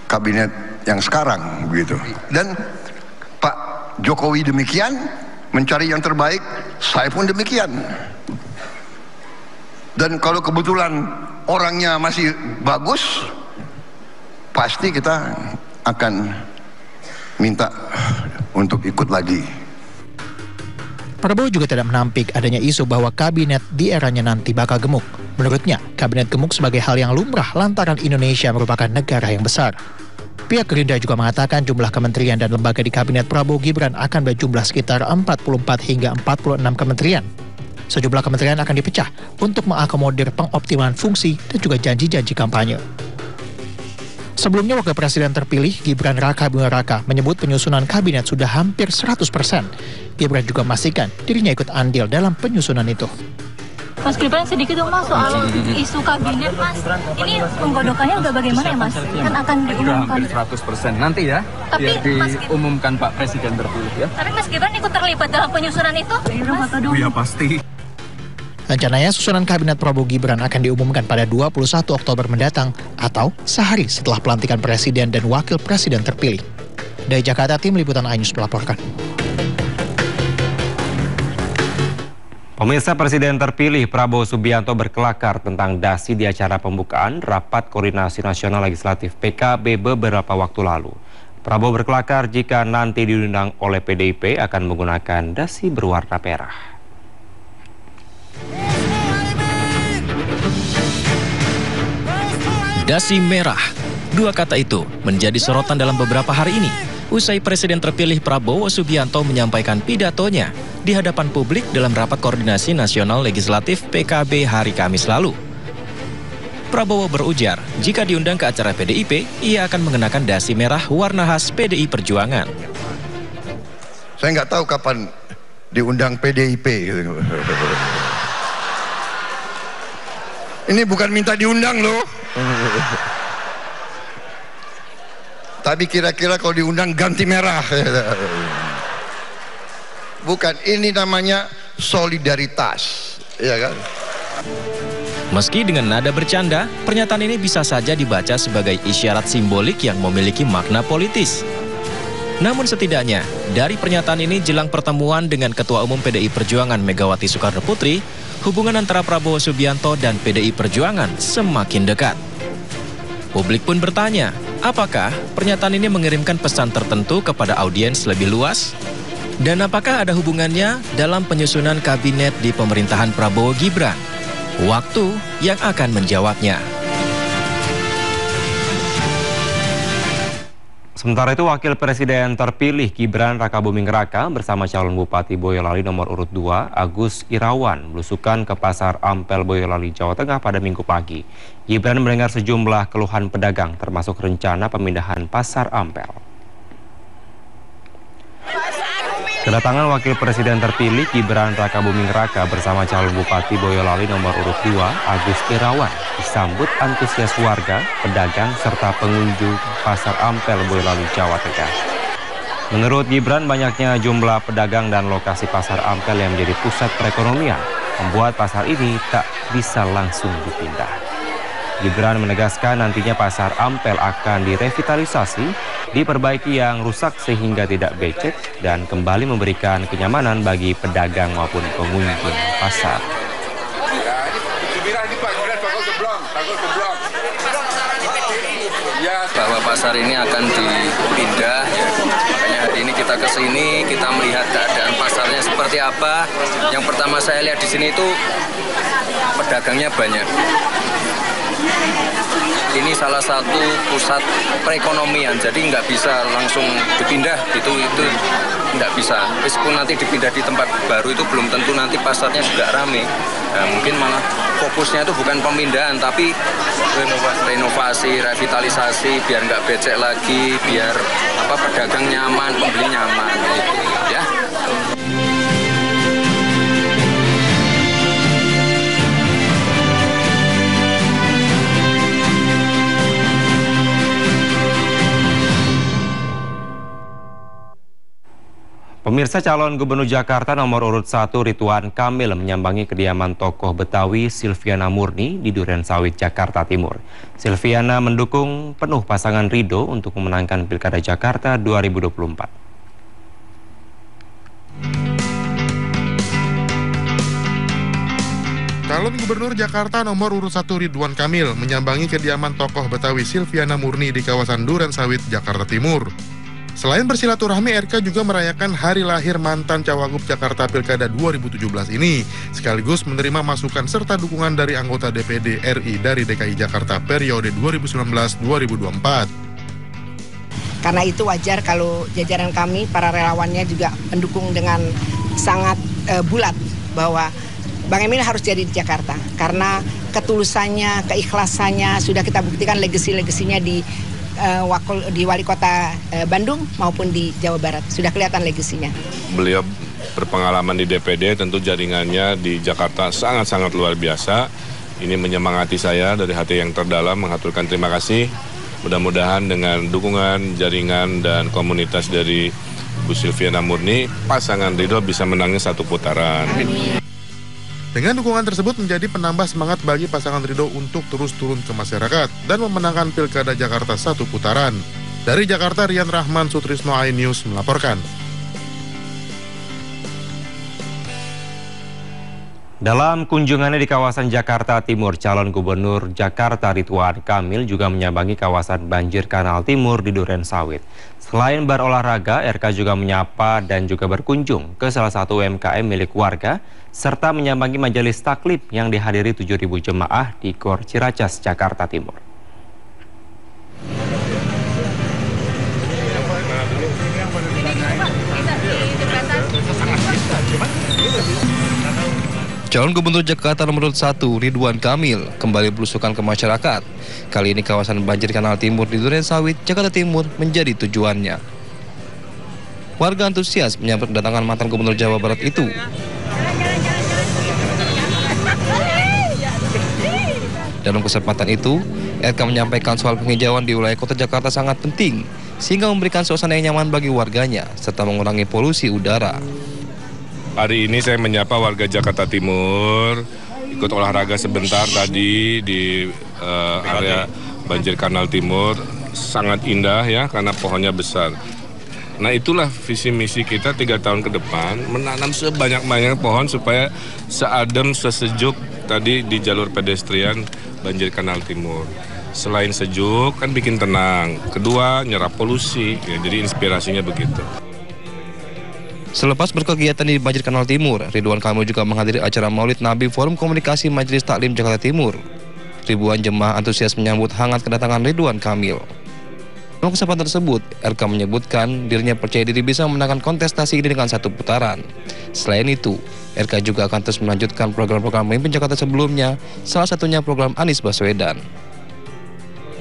kabinet yang sekarang begitu. Dan Pak Jokowi demikian mencari yang terbaik, saya pun demikian. Dan kalau kebetulan orangnya masih bagus, pasti kita akan minta untuk ikut lagi. Prabowo juga tidak menampik adanya isu bahwa kabinet di eranya nanti bakal gemuk. Menurutnya, kabinet gemuk sebagai hal yang lumrah lantaran Indonesia merupakan negara yang besar. Pihak Gerindra juga mengatakan jumlah kementerian dan lembaga di kabinet Prabowo Gibran akan berjumlah sekitar 44 hingga 46 kementerian. Sejumlah kementerian akan dipecah untuk mengakomodir pengoptimalan fungsi dan juga janji-janji kampanye. Sebelumnya Wakil Presiden terpilih Gibran Raka Buming Raka menyebut penyusunan kabinet sudah hampir 100%. Gibran juga memastikan dirinya ikut andil dalam penyusunan itu. Mas Gibran, sedikit dong Mas soal isu kabinet Mas. Ini penggodokannya udah bagaimana ya Mas? Kan akan diumumkan. 100% nanti ya. Tapi biar diumumkan Pak Presiden terpilih ya. Tapi Mas Gibran ikut terlibat dalam penyusunan itu? Oh ya pasti. Rencananya susunan kabinet Prabowo Gibran akan diumumkan pada 21 Oktober mendatang atau sehari setelah pelantikan Presiden dan Wakil Presiden terpilih. Dari Jakarta, Tim Liputan iNews melaporkan. Pemirsa, Presiden terpilih Prabowo Subianto berkelakar tentang dasi di acara pembukaan Rapat Koordinasi Nasional Legislatif PKB beberapa waktu lalu. Prabowo berkelakar jika nanti diundang oleh PDIP akan menggunakan dasi berwarna merah. Dasi merah. Dua kata itu menjadi sorotan dalam beberapa hari ini. Usai Presiden terpilih Prabowo Subianto menyampaikan pidatonya di hadapan publik dalam Rapat Koordinasi Nasional Legislatif PKB hari Kamis lalu. Prabowo berujar, jika diundang ke acara PDIP, ia akan mengenakan dasi merah warna khas PDI Perjuangan. Saya nggak tahu kapan diundang PDIP. Ini bukan minta diundang loh. Tapi kira-kira kalau diundang ganti merah. Bukan, ini namanya solidaritas, ya kan? Meski dengan nada bercanda, pernyataan ini bisa saja dibaca sebagai isyarat simbolik yang memiliki makna politis. Namun setidaknya, dari pernyataan ini jelang pertemuan dengan Ketua Umum PDI Perjuangan Megawati Soekarno Putri, hubungan antara Prabowo Subianto dan PDI Perjuangan semakin dekat. Publik pun bertanya, apakah pernyataan ini mengirimkan pesan tertentu kepada audiens lebih luas? Dan apakah ada hubungannya dalam penyusunan kabinet di pemerintahan Prabowo Gibran? Waktu yang akan menjawabnya. Sementara itu, Wakil Presiden terpilih Gibran Raka Buming Raka bersama calon Bupati Boyolali nomor urut 2, Agus Irawan, belusukan ke Pasar Ampel Boyolali, Jawa Tengah pada Minggu pagi. Gibran mendengar sejumlah keluhan pedagang, termasuk rencana pemindahan Pasar Ampel. Kedatangan Wakil Presiden terpilih Gibran Raka Buming Raka bersama calon Bupati Boyolali nomor urut 2, Agus Irawan, disambut antusias warga, pedagang, serta pengunjung Pasar Ampel Boyolali, Jawa Tengah. Menurut Gibran, banyaknya jumlah pedagang dan lokasi Pasar Ampel yang menjadi pusat perekonomian membuat pasar ini tak bisa langsung dipindah. Gibran menegaskan nantinya Pasar Ampel akan direvitalisasi, diperbaiki yang rusak sehingga tidak becek, dan kembali memberikan kenyamanan bagi pedagang maupun pengunjung pasar. Bahwa pasar ini akan dipindah, ya. Makanya hari ini kita ke sini, kita melihat keadaan pasarnya seperti apa. Yang pertama saya lihat di sini itu pedagangnya banyak. Ini salah satu pusat perekonomian, jadi nggak bisa langsung dipindah gitu, itu nggak bisa. Meskipun nanti dipindah di tempat baru itu belum tentu nanti pasarnya juga rame. Nah, mungkin malah fokusnya itu bukan pemindahan, tapi renovasi, revitalisasi, biar nggak becek lagi, biar pedagang nyaman, pembeli nyaman, gitu ya. Pemirsa, calon Gubernur Jakarta nomor urut 1 Ridwan Kamil menyambangi kediaman tokoh Betawi Silviana Murni di Durensawit, Jakarta Timur. Silviana mendukung penuh pasangan Ridho untuk memenangkan Pilkada Jakarta 2024. Calon Gubernur Jakarta nomor urut 1 Ridwan Kamil menyambangi kediaman tokoh Betawi Silviana Murni di kawasan Durensawit, Jakarta Timur. Selain bersilaturahmi, RK juga merayakan hari lahir mantan Cawagup Jakarta Pilkada 2017 ini, sekaligus menerima masukan serta dukungan dari anggota DPD RI dari DKI Jakarta periode 2019-2024. Karena itu wajar kalau jajaran kami, para relawannya juga mendukung dengan sangat bulat bahwa Bang Emil harus jadi di Jakarta. Karena ketulusannya, keikhlasannya sudah kita buktikan, legasi-legasinya di di Wali Kota Bandung maupun di Jawa Barat. Sudah kelihatan legasinya. Beliau berpengalaman di DPD, tentu jaringannya di Jakarta sangat-sangat luar biasa. Ini menyemangati saya dari hati yang terdalam, mengaturkan terima kasih. Mudah-mudahan dengan dukungan, jaringan, dan komunitas dari Bu Silviana Murni, pasangan Ridho bisa menangnya 1 putaran. Dengan dukungan tersebut menjadi penambah semangat bagi pasangan Ridho untuk terus turun ke masyarakat dan memenangkan Pilkada Jakarta 1 putaran. Dari Jakarta, Rian Rahman, Sutrisno, iNews melaporkan. Dalam kunjungannya di kawasan Jakarta Timur, calon gubernur Jakarta Ridwan Kamil juga menyambangi kawasan banjir Kanal Timur di Durensawit. Selain berolahraga, RK juga menyapa dan juga berkunjung ke salah satu UMKM milik warga, serta menyambangi majelis taklif yang dihadiri 7.000 jemaah di Gor Ciracas, Jakarta Timur. Calon Gubernur Jakarta nomor 1 Ridwan Kamil kembali belusukan ke masyarakat. Kali ini kawasan banjir Kanal Timur di Durensawit, Jakarta Timur menjadi tujuannya. Warga antusias menyambut kedatangan mantan Gubernur Jawa Barat itu. Dalam kesempatan itu, RK menyampaikan soal penghijauan di wilayah kota Jakarta sangat penting, sehingga memberikan suasana yang nyaman bagi warganya, serta mengurangi polusi udara. Hari ini saya menyapa warga Jakarta Timur, ikut olahraga sebentar tadi di area banjir Kanal Timur. Sangat indah ya, karena pohonnya besar. Nah itulah visi misi kita 3 tahun ke depan, menanam sebanyak-banyak pohon supaya seadem, sesejuk tadi di jalur pedestrian banjir Kanal Timur. Selain sejuk, kan bikin tenang. Kedua, nyerap polusi, ya, jadi inspirasinya begitu. Selepas berkegiatan di banjir Kanal Timur, Ridwan Kamil juga menghadiri acara Maulid Nabi Forum Komunikasi Majelis Taklim Jakarta Timur. Ribuan jemaah antusias menyambut hangat kedatangan Ridwan Kamil. Dalam kesempatan tersebut, RK menyebutkan dirinya percaya diri bisa memenangkan kontestasi ini dengan 1 putaran. Selain itu, RK juga akan terus melanjutkan program-program pemimpin Jakarta sebelumnya, salah satunya program Anies Baswedan.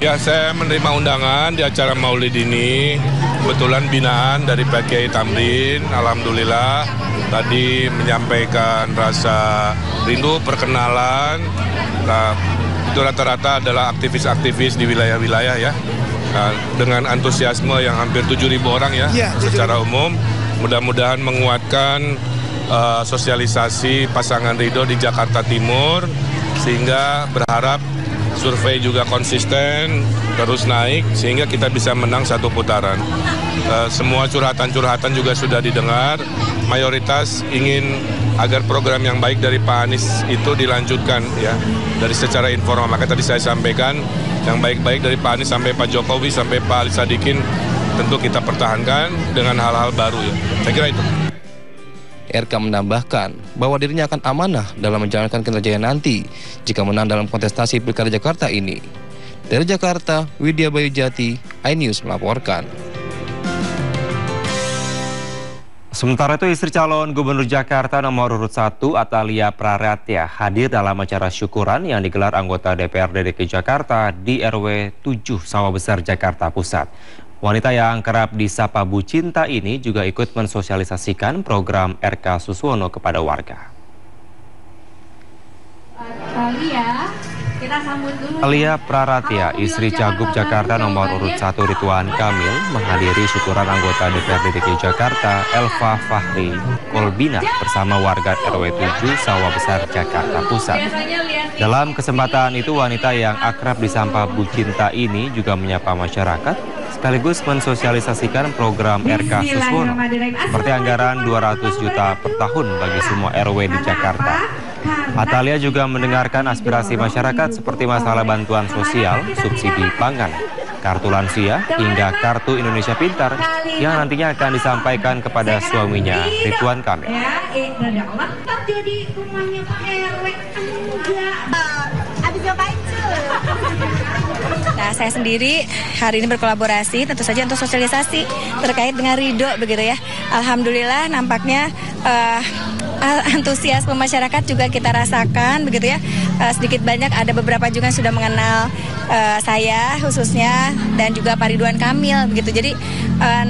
Ya, saya menerima undangan di acara Maulid ini, kebetulan binaan dari Pak Kiai Tamrin. Alhamdulillah tadi menyampaikan rasa rindu, perkenalan. Nah, itu rata-rata adalah aktivis-aktivis di wilayah-wilayah ya. Nah, dengan antusiasme yang hampir 7.000 orang ya, secara umum. Mudah-mudahan menguatkan sosialisasi pasangan Ridho di Jakarta Timur, sehingga berharap survei juga konsisten, terus naik, sehingga kita bisa menang 1 putaran. Semua curhatan-curhatan juga sudah didengar, mayoritas ingin agar program yang baik dari Pak Anies itu dilanjutkan ya, dari secara informal. Maka tadi saya sampaikan, yang baik-baik dari Pak Anies sampai Pak Jokowi, sampai Pak Ali Sadikin, tentu kita pertahankan dengan hal-hal baru ya. Saya kira itu. RK menambahkan bahwa dirinya akan amanah dalam menjalankan kinerjanya nanti jika menang dalam kontestasi Pilkada Jakarta ini. Dari Jakarta, Widya Bayu Jati, iNews melaporkan. Sementara itu, istri calon Gubernur Jakarta nomor urut 1 Atalia Praratya hadir dalam acara syukuran yang digelar anggota DPRD DKI Jakarta di RW 7 Sawah Besar, Jakarta Pusat. Wanita yang kerap disapa Bu Cinta ini juga ikut mensosialisasikan program RK Suswono kepada warga. Atalia Praratya, istri Cagup Jakarta nomor urut 1 Ridwan Kamil, menghadiri syukuran anggota DPRD DKI Jakarta Elva Fahri Kolbina bersama warga RW 7 Sawah Besar, Jakarta Pusat. Dalam kesempatan itu, wanita yang akrab disapa Bu Cinta ini juga menyapa masyarakat sekaligus mensosialisasikan program RK Suswono seperti anggaran 200 juta per tahun bagi semua RW di Jakarta. Atalia juga mendengarkan aspirasi masyarakat seperti masalah bantuan sosial, subsidi pangan, kartu lansia, hingga kartu Indonesia Pintar yang nantinya akan disampaikan kepada suaminya, Ridwan Kamil. Nah, saya sendiri hari ini berkolaborasi tentu saja untuk sosialisasi terkait dengan Ridho begitu ya. Alhamdulillah nampaknya antusiasme masyarakat juga kita rasakan begitu ya. Sedikit banyak ada beberapa juga yang sudah mengenal saya khususnya dan juga Pak Ridwan Kamil begitu. Jadi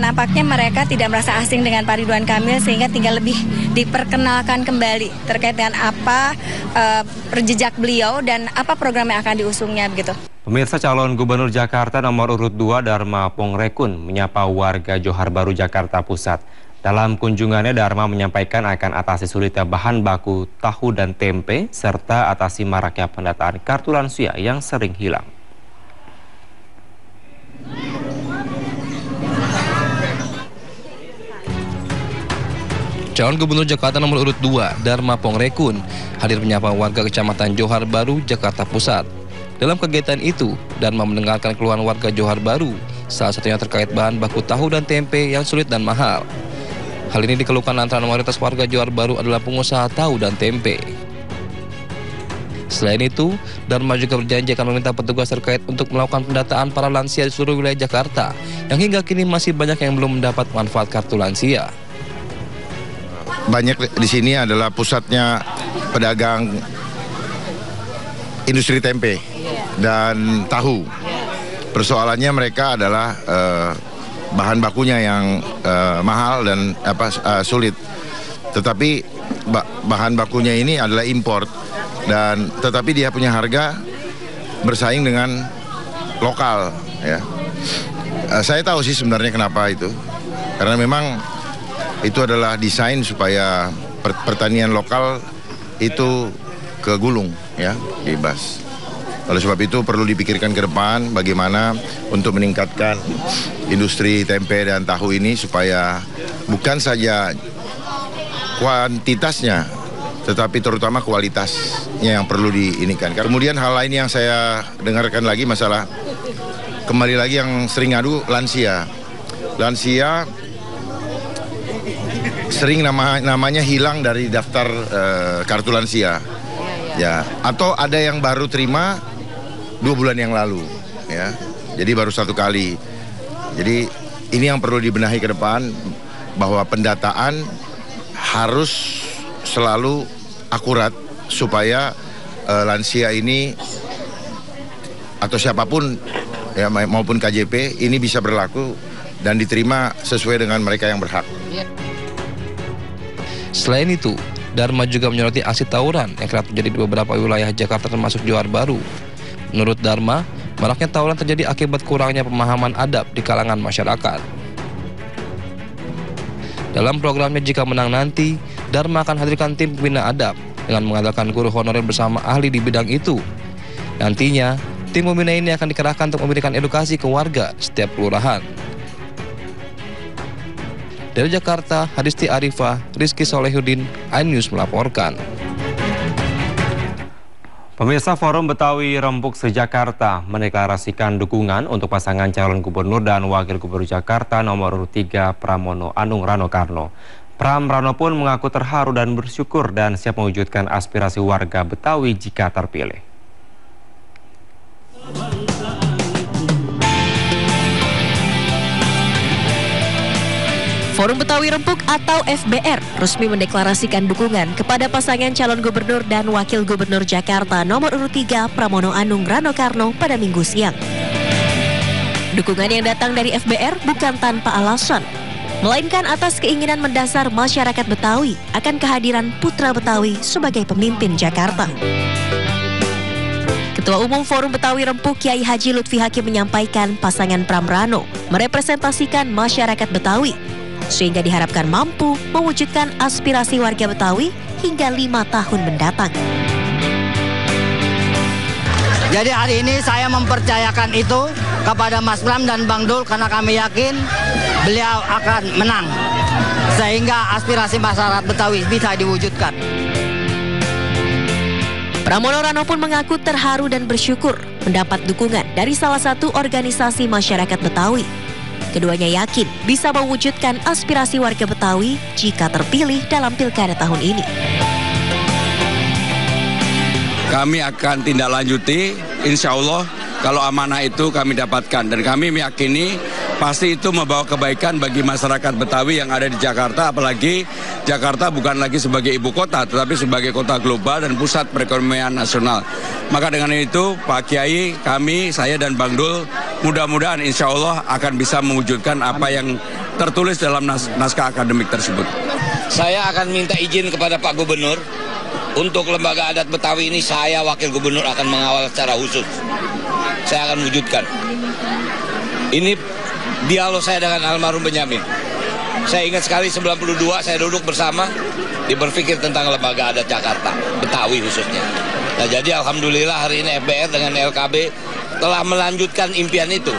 nampaknya mereka tidak merasa asing dengan Pak Ridwan Kamil sehingga tinggal lebih diperkenalkan kembali terkait dengan apa jejak beliau dan apa program yang akan diusungnya begitu. Pemirsa, calon Gubernur Jakarta nomor urut 2 Dharma Pongrekun menyapa warga Johar Baru Jakarta Pusat. Dalam kunjungannya, Dharma menyampaikan akan atasi sulitnya bahan baku tahu dan tempe serta atasi maraknya pendataan kartu lansia yang sering hilang. Calon Gubernur Jakarta nomor urut 2 Dharma Pongrekun hadir menyapa warga Kecamatan Johar Baru, Jakarta Pusat. Dalam kegiatan itu, Dharma mendengarkan keluhan warga Johar Baru, salah satunya terkait bahan baku tahu dan tempe yang sulit dan mahal. Hal ini dikeluhkan antara mayoritas warga Johar Baru adalah pengusaha tahu dan tempe. Selain itu, Dharma juga berjanji akan meminta petugas terkait untuk melakukan pendataan para lansia di seluruh wilayah Jakarta, yang hingga kini masih banyak yang belum mendapat manfaat kartu lansia. Banyak di sini adalah pusatnya pedagang industri tempe dan tahu. Persoalannya mereka adalah bahan bakunya yang mahal dan sulit. Tetapi bahan bakunya ini adalah import dan tetapi dia punya harga bersaing dengan lokal. Ya. Saya tahu sih sebenarnya kenapa itu, karena memang itu adalah desain supaya pertanian lokal itu kegulung, ya, bebas. Oleh sebab itu perlu dipikirkan ke depan bagaimana untuk meningkatkan industri tempe dan tahu ini supaya bukan saja kuantitasnya, tetapi terutama kualitasnya yang perlu diinikan. Kemudian hal lain yang saya dengarkan lagi masalah, kembali lagi yang sering ngadu lansia. Lansia sering namanya hilang dari daftar kartu lansia. Ya, atau ada yang baru terima 2 bulan yang lalu, ya. Jadi baru 1 kali. Jadi ini yang perlu dibenahi ke depan, bahwa pendataan harus selalu akurat supaya lansia ini atau siapapun ya maupun KJP ini bisa berlaku dan diterima sesuai dengan mereka yang berhak. Selain itu, Dharma juga menyoroti aksi tawuran yang kerap terjadi di beberapa wilayah Jakarta termasuk Johar Baru. Menurut Dharma, maraknya tawuran terjadi akibat kurangnya pemahaman adab di kalangan masyarakat. Dalam programnya Jika Menang Nanti, Dharma akan hadirkan tim pembina adab dengan mengandalkan guru honorer bersama ahli di bidang itu. Nantinya, tim pembina ini akan dikerahkan untuk memberikan edukasi ke warga setiap kelurahan. Dari Jakarta, Hadisti Arifah, Rizky Solehuddin, iNews melaporkan. Pemirsa, Forum Betawi Rempuk se-Jakarta mendeklarasikan dukungan untuk pasangan calon gubernur dan wakil gubernur Jakarta nomor urut 3 Pramono Anung Rano Karno. Pram Rano pun mengaku terharu dan bersyukur dan siap mewujudkan aspirasi warga Betawi jika terpilih. Forum Betawi Rempuk atau FBR resmi mendeklarasikan dukungan kepada pasangan calon gubernur dan wakil gubernur Jakarta nomor urut 3 Pramono Anung Rano Karno pada Minggu siang. Dukungan yang datang dari FBR bukan tanpa alasan, melainkan atas keinginan mendasar masyarakat Betawi akan kehadiran putra Betawi sebagai pemimpin Jakarta. Ketua Umum Forum Betawi Rempuk Kiai Haji Lutfi Hakim menyampaikan pasangan Pram Rano merepresentasikan masyarakat Betawi, sehingga diharapkan mampu mewujudkan aspirasi warga Betawi hingga 5 tahun mendatang. Jadi hari ini saya mempercayakan itu kepada Mas Pram dan Bang Dul karena kami yakin beliau akan menang, sehingga aspirasi masyarakat Betawi bisa diwujudkan. Pramono Rano pun mengaku terharu dan bersyukur mendapat dukungan dari salah satu organisasi masyarakat Betawi. Keduanya yakin bisa mewujudkan aspirasi warga Betawi jika terpilih dalam pilkada tahun ini. Kami akan tindak lanjuti, insya Allah kalau amanah itu kami dapatkan. Dan kami meyakini pasti itu membawa kebaikan bagi masyarakat Betawi yang ada di Jakarta, apalagi Jakarta bukan lagi sebagai ibu kota, tetapi sebagai kota global dan pusat perekonomian nasional. Maka dengan itu, Pak Kiai, kami, saya dan Bang Dul, mudah-mudahan insya Allah akan bisa mewujudkan apa yang tertulis dalam naskah akademik tersebut. Saya akan minta izin kepada Pak Gubernur, untuk lembaga adat Betawi ini saya Wakil Gubernur akan mengawal secara khusus. Saya akan wujudkan. Ini dialog saya dengan almarhum Benyamin. Saya ingat sekali 92 saya duduk bersama, berpikir tentang lembaga adat Jakarta, Betawi khususnya. Nah jadi alhamdulillah hari ini FBR dengan LKB telah melanjutkan impian itu.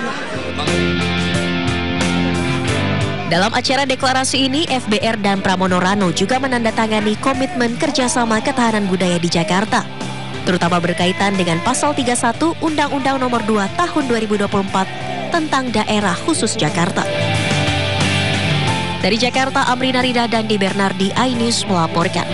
Dalam acara deklarasi ini, FBR dan Pramono Rano juga menandatangani komitmen kerjasama ketahanan budaya di Jakarta, terutama berkaitan dengan Pasal 31 Undang-Undang Nomor 2 Tahun 2024 tentang Daerah Khusus Jakarta. Dari Jakarta, Amrina Rida dan Di Bernardi, iNews melaporkan.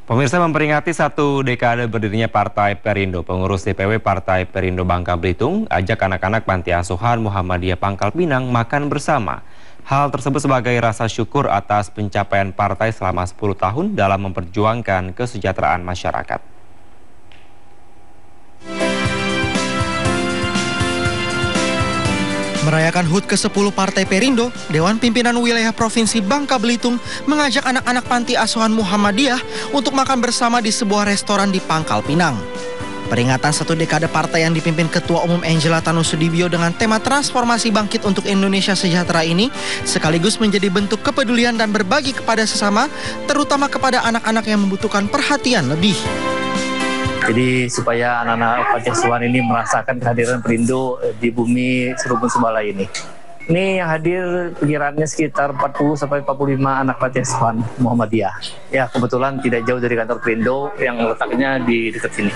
Pemirsa, memperingati 1 dekade berdirinya Partai Perindo, pengurus DPW Partai Perindo Bangka Belitung ajak anak-anak Panti Asuhan Muhammadiyah Pangkal Pinang makan bersama. Hal tersebut sebagai rasa syukur atas pencapaian partai selama 10 tahun dalam memperjuangkan kesejahteraan masyarakat. Merayakan HUT ke-10 Partai Perindo, Dewan Pimpinan Wilayah Provinsi Bangka Belitung mengajak anak-anak Panti Asuhan Muhammadiyah untuk makan bersama di sebuah restoran di Pangkal Pinang. Peringatan 1 dekade partai yang dipimpin Ketua Umum Angela Tanusudibio dengan tema transformasi bangkit untuk Indonesia sejahtera ini sekaligus menjadi bentuk kepedulian dan berbagi kepada sesama, terutama kepada anak-anak yang membutuhkan perhatian lebih. Jadi supaya anak-anak Panti Asuhan ini merasakan kehadiran Perindo di bumi Serubun Sembala ini. Ini yang hadir perkiraannya sekitar 40-45 anak Panti Asuhan Muhammadiyah. Ya, kebetulan tidak jauh dari kantor Perindo yang letaknya di dekat sini.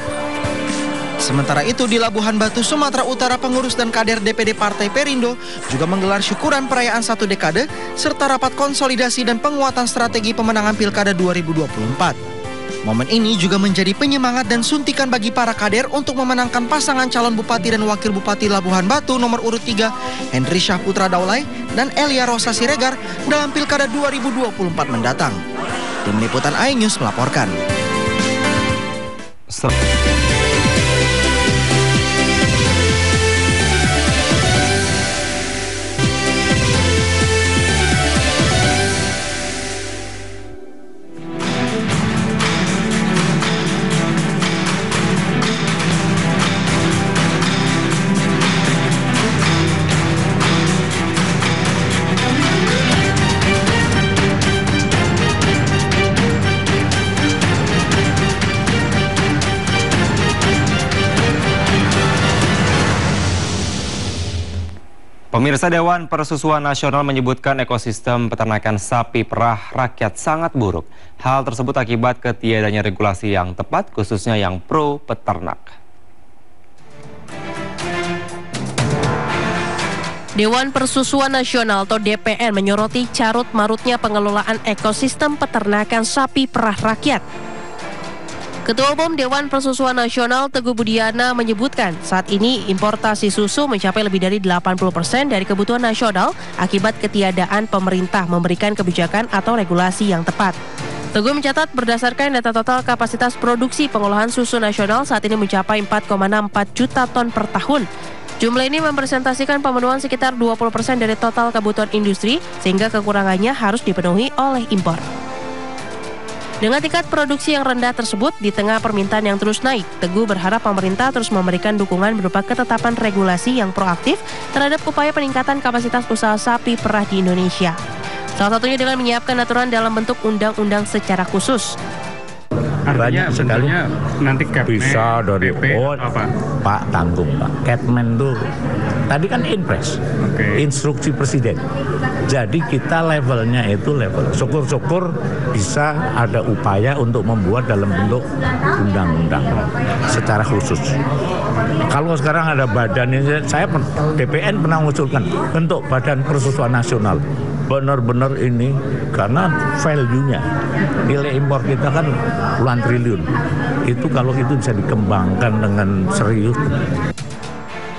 Sementara itu di Labuhan Batu, Sumatera Utara, pengurus dan kader DPD Partai Perindo juga menggelar syukuran perayaan 1 dekade serta rapat konsolidasi dan penguatan strategi pemenangan Pilkada 2024. Momen ini juga menjadi penyemangat dan suntikan bagi para kader untuk memenangkan pasangan calon Bupati dan Wakil Bupati Labuhan Batu nomor urut 3, Henry Syahputra Daulay dan Elia Rosa Siregar dalam Pilkada 2024 mendatang. Tim Liputan iNews melaporkan. Pemirsa, Dewan Persusuan Nasional menyebutkan ekosistem peternakan sapi perah rakyat sangat buruk. Hal tersebut akibat ketiadanya regulasi yang tepat, khususnya yang pro peternak. Dewan Persusuan Nasional atau DPN menyoroti carut-marutnya pengelolaan ekosistem peternakan sapi perah rakyat. Ketua Umum Dewan Persusuan Nasional Teguh Budiana menyebutkan saat ini importasi susu mencapai lebih dari 80% dari kebutuhan nasional akibat ketiadaan pemerintah memberikan kebijakan atau regulasi yang tepat. Teguh mencatat berdasarkan data total kapasitas produksi pengolahan susu nasional saat ini mencapai 4,64 juta ton per tahun. Jumlah ini mempresentasikan pemenuhan sekitar 20% dari total kebutuhan industri sehingga kekurangannya harus dipenuhi oleh impor. Dengan tingkat produksi yang rendah tersebut, di tengah permintaan yang terus naik, Teguh berharap pemerintah terus memberikan dukungan berupa ketetapan regulasi yang proaktif terhadap upaya peningkatan kapasitas usaha sapi perah di Indonesia. Salah satunya dengan menyiapkan aturan dalam bentuk undang-undang secara khusus. Banyak sekali. Nanti bisa dari Pak tanggung Pak. Capman tuh tadi kan impres, instruksi presiden. Jadi kita levelnya itu level. Syukur-syukur bisa ada upaya untuk membuat dalam bentuk undang-undang secara khusus. Kalau sekarang ada badan ini, saya DPN pernah mengusulkan bentuk badan persusuan nasional. Benar-benar ini karena value-nya, nilai impor kita kan puluhan triliun. Itu kalau itu bisa dikembangkan dengan serius.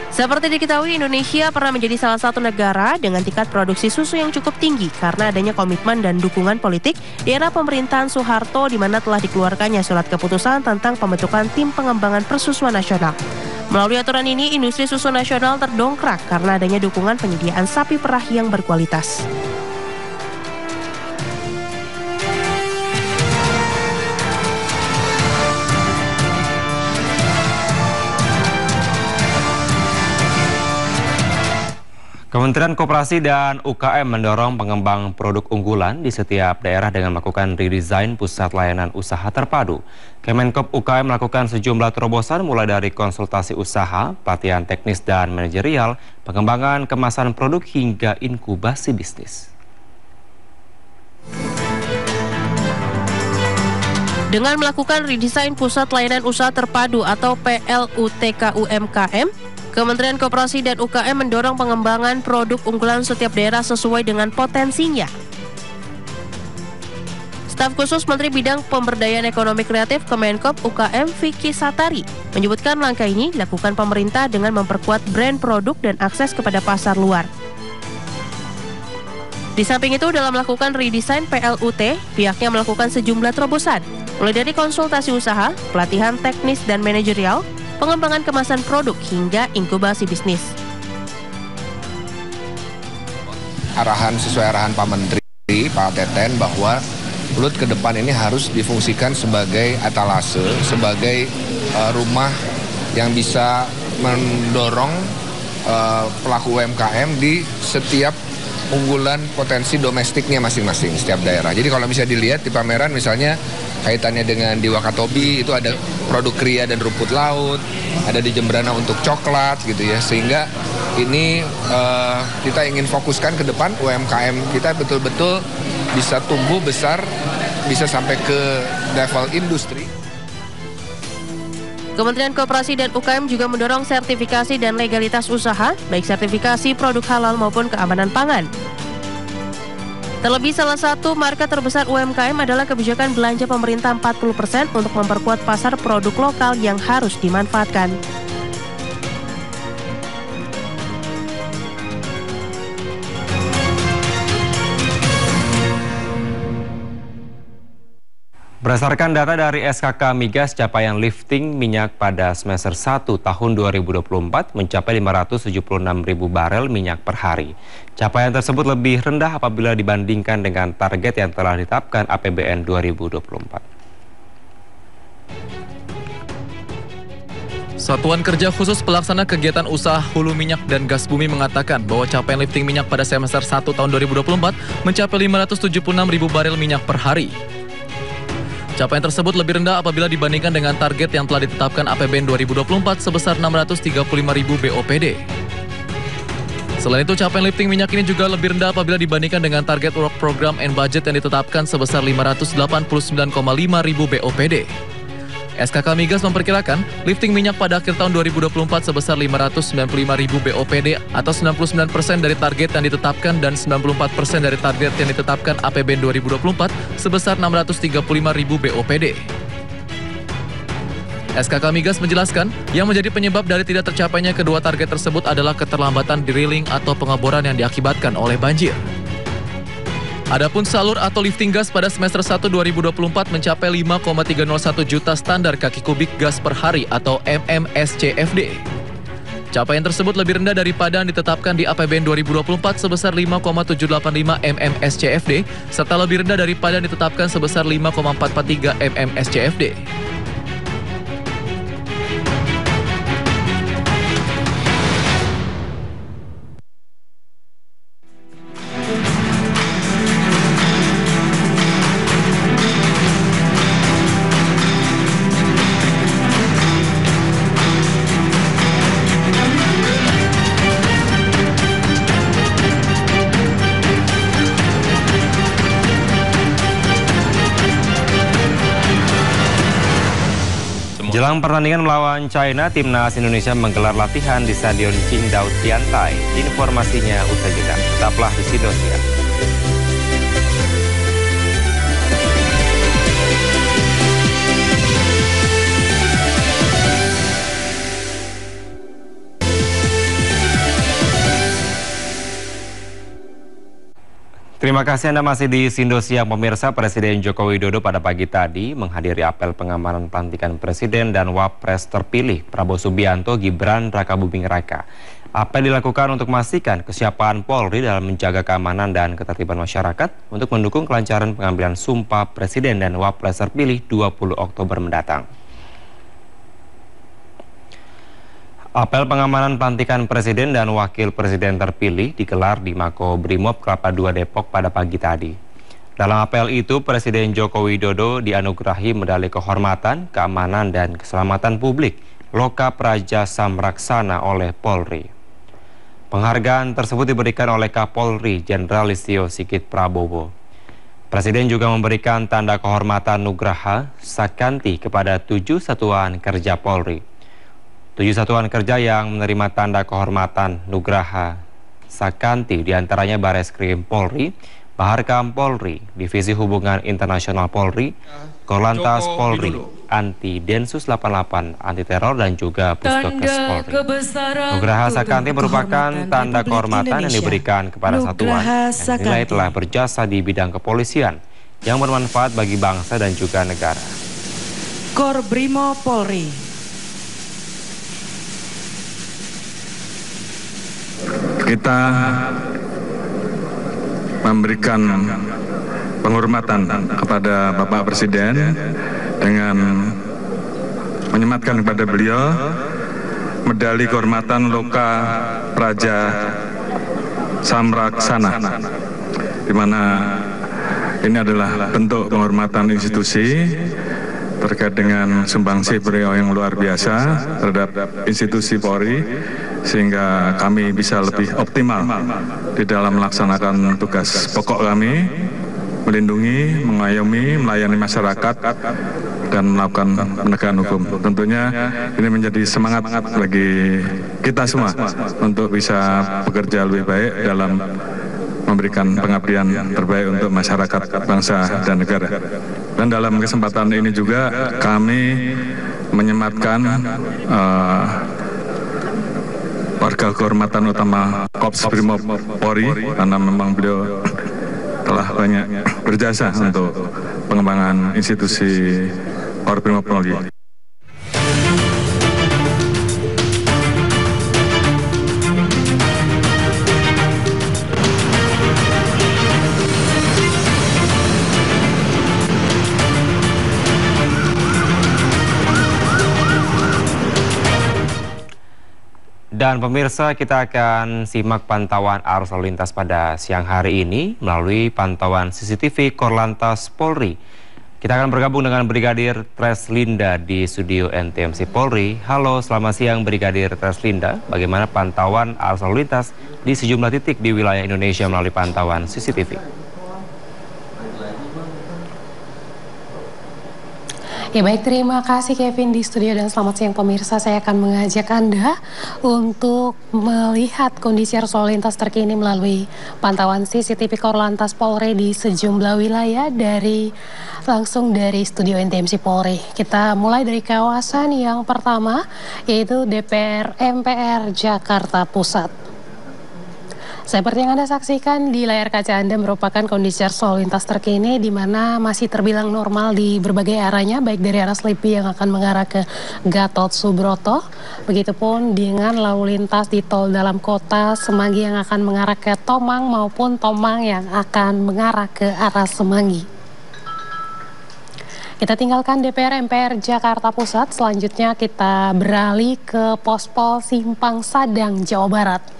Seperti diketahui, Indonesia pernah menjadi salah satu negara dengan tingkat produksi susu yang cukup tinggi karena adanya komitmen dan dukungan politik di era pemerintahan Soeharto, di mana telah dikeluarkannya surat keputusan tentang pembentukan tim pengembangan persusuan nasional. Melalui aturan ini, industri susu nasional terdongkrak karena adanya dukungan penyediaan sapi perah yang berkualitas. Kementerian Koperasi dan UKM mendorong pengembang produk unggulan di setiap daerah dengan melakukan redesign pusat layanan usaha terpadu. Kemenkop UKM melakukan sejumlah terobosan mulai dari konsultasi usaha, pelatihan teknis dan manajerial, pengembangan kemasan produk hingga inkubasi bisnis. Dengan melakukan redesign pusat layanan usaha terpadu atau PLUTK UMKM, Kementerian Koperasi dan UKM mendorong pengembangan produk unggulan setiap daerah sesuai dengan potensinya. Staf khusus Menteri Bidang Pemberdayaan Ekonomi Kreatif Kemenkop UKM Vicky Satari menyebutkan langkah ini dilakukan pemerintah dengan memperkuat brand produk dan akses kepada pasar luar. Di samping itu, dalam melakukan redesign PLUT, pihaknya melakukan sejumlah terobosan, mulai dari konsultasi usaha, pelatihan teknis dan manajerial, pengembangan kemasan produk hingga inkubasi bisnis. Sesuai arahan Pak Menteri, Pak Teten, bahwa PLUT ke depan ini harus difungsikan sebagai etalase, sebagai rumah yang bisa mendorong pelaku UMKM di setiap unggulan potensi domestiknya masing-masing setiap daerah. Jadi kalau bisa dilihat di pameran misalnya kaitannya dengan di Wakatobi itu ada produk kria dan rumput laut, ada di Jemberana untuk coklat gitu ya, sehingga ini kita ingin fokuskan ke depan UMKM kita betul-betul bisa tumbuh besar, bisa sampai ke level industri. Kementerian Koperasi dan UKM juga mendorong sertifikasi dan legalitas usaha, baik sertifikasi produk halal maupun keamanan pangan. Terlebih salah satu marka terbesar UMKM adalah kebijakan belanja pemerintah 40% untuk memperkuat pasar produk lokal yang harus dimanfaatkan. Berdasarkan data dari SKK Migas, capaian lifting minyak pada semester 1 tahun 2024 mencapai 576.000 barel minyak per hari. Capaian tersebut lebih rendah apabila dibandingkan dengan target yang telah ditetapkan APBN 2024. Satuan Kerja Khusus Pelaksana Kegiatan Usaha Hulu Minyak dan Gas Bumi mengatakan bahwa capaian lifting minyak pada semester 1 tahun 2024 mencapai 576.000 barel minyak per hari. Capaian tersebut lebih rendah apabila dibandingkan dengan target yang telah ditetapkan APBN 2024 sebesar 635.000 BOPD. Selain itu, capaian lifting minyak ini juga lebih rendah apabila dibandingkan dengan target work program and budget yang ditetapkan sebesar 589,5 ribu BOPD. SKK Migas memperkirakan lifting minyak pada akhir tahun 2024 sebesar 595.000 BOPD atau 99% dari target yang ditetapkan dan 94% dari target yang ditetapkan APBN 2024 sebesar 635.000 BOPD. SKK Migas menjelaskan, yang menjadi penyebab dari tidak tercapainya kedua target tersebut adalah keterlambatan drilling atau pengeboran yang diakibatkan oleh banjir. Adapun salur atau lifting gas pada semester 1 2024 mencapai 5,301 juta standar kaki kubik gas per hari atau MMSCFD. Capaian tersebut lebih rendah daripada yang ditetapkan di APBN 2024 sebesar 5,785 MMSCFD serta lebih rendah daripada yang ditetapkan sebesar 5,443 MMSCFD. Jelang pertandingan melawan China, Timnas Indonesia menggelar latihan di Stadion Qingdao Tiantai. Informasinya usai jeda. Tetaplah di Sidosia. Terima kasih Anda masih di Siang pemirsa. Presiden Joko Widodo pada pagi tadi menghadiri apel pengamanan pelantikan Presiden dan Wapres terpilih Prabowo Subianto Gibran Rakabuming Raka. Apel dilakukan untuk memastikan kesiapan Polri dalam menjaga keamanan dan ketertiban masyarakat untuk mendukung kelancaran pengambilan sumpah Presiden dan Wapres terpilih 20 Oktober mendatang. Apel pengamanan pelantikan Presiden dan Wakil Presiden terpilih digelar di Mako Brimob Kelapa II Depok pada pagi tadi. Dalam apel itu, Presiden Joko Widodo dianugerahi medali kehormatan, keamanan, dan keselamatan publik Loka Praja Samraksana oleh Polri. Penghargaan tersebut diberikan oleh Kapolri Jenderal Listio Sigit Prabowo. Presiden juga memberikan tanda kehormatan Nugraha Sakanti kepada 7 satuan kerja Polri. 7 satuan kerja yang menerima tanda kehormatan Nugraha Sakanti diantaranya Bareskrim Polri, Baharkam Polri, Divisi Hubungan Internasional Polri, Korlantas Polri, Anti Densus 88, Anti Teror, dan juga Puskesmas Polri. Nugraha Sakanti merupakan tanda kehormatan yang diberikan kepada satuan yang dinilai telah berjasa di bidang kepolisian yang bermanfaat bagi bangsa dan juga negara. Korbrimo Polri. Kita memberikan penghormatan kepada Bapak Presiden dengan menyematkan kepada beliau medali kehormatan Loka Praja Samraksana, di mana ini adalah bentuk penghormatan institusi terkait dengan sumbangsi beliau yang luar biasa terhadap institusi Polri, sehingga kami bisa lebih optimal di dalam melaksanakan tugas pokok kami, melindungi, mengayomi, melayani masyarakat, dan melakukan penegakan hukum. Tentunya ini menjadi semangat bagi kita semua untuk bisa bekerja lebih baik dalam memberikan pengabdian terbaik untuk masyarakat, bangsa, dan negara. Dan dalam kesempatan ini juga kami menyematkan warga kehormatan utama Korps Brimob Polri, karena memang beliau telah banyak berjasa untuk pengembangan institusi Korps Brimob Polri. Dan pemirsa, kita akan simak pantauan arus lalu lintas pada siang hari ini melalui pantauan CCTV Korlantas Polri. Kita akan bergabung dengan Brigadir Treslinda di studio NTMC Polri. Halo, selamat siang Brigadir Treslinda. Bagaimana pantauan arus lalu lintas di sejumlah titik di wilayah Indonesia melalui pantauan CCTV? Ya baik, terima kasih Kevin di studio dan selamat siang pemirsa. Saya akan mengajak Anda untuk melihat kondisi arus lalu lintas terkini melalui pantauan CCTV Korlantas Polri di sejumlah wilayah langsung dari studio NTMC Polri. Kita mulai dari kawasan yang pertama, yaitu DPR MPR Jakarta Pusat. Seperti yang Anda saksikan di layar kaca Anda merupakan kondisi arus lalu lintas terkini di mana masih terbilang normal di berbagai arahnya, baik dari arah Selipi yang akan mengarah ke Gatot Subroto, begitupun dengan lalu lintas di tol dalam kota Semanggi yang akan mengarah ke Tomang maupun Tomang yang akan mengarah ke arah Semanggi. Kita tinggalkan DPR MPR Jakarta Pusat, selanjutnya kita beralih ke Pospol Simpang Sadang, Jawa Barat.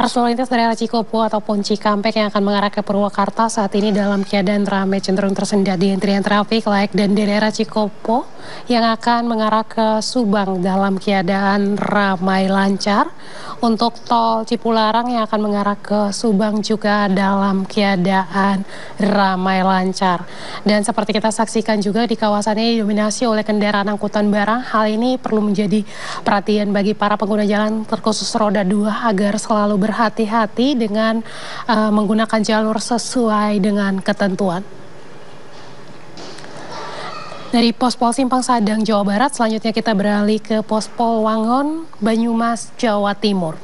Arus lalu lintas dari arah Cikopo ataupun Cikampek yang akan mengarah ke Purwakarta saat ini dalam keadaan ramai cenderung tersendat di antrian trafik laik, dan dari arah Cikopo yang akan mengarah ke Subang dalam keadaan ramai lancar. Untuk tol Cipularang yang akan mengarah ke Subang juga dalam keadaan ramai lancar. Dan seperti kita saksikan juga di kawasan ini didominasi oleh kendaraan angkutan barang. Hal ini perlu menjadi perhatian bagi para pengguna jalan terkhusus roda 2 agar selalu berhati-hati dengan menggunakan jalur sesuai dengan ketentuan. Dari Pospol Simpang Sadang, Jawa Barat, selanjutnya kita beralih ke Pospol Wangon, Banyumas, Jawa Timur.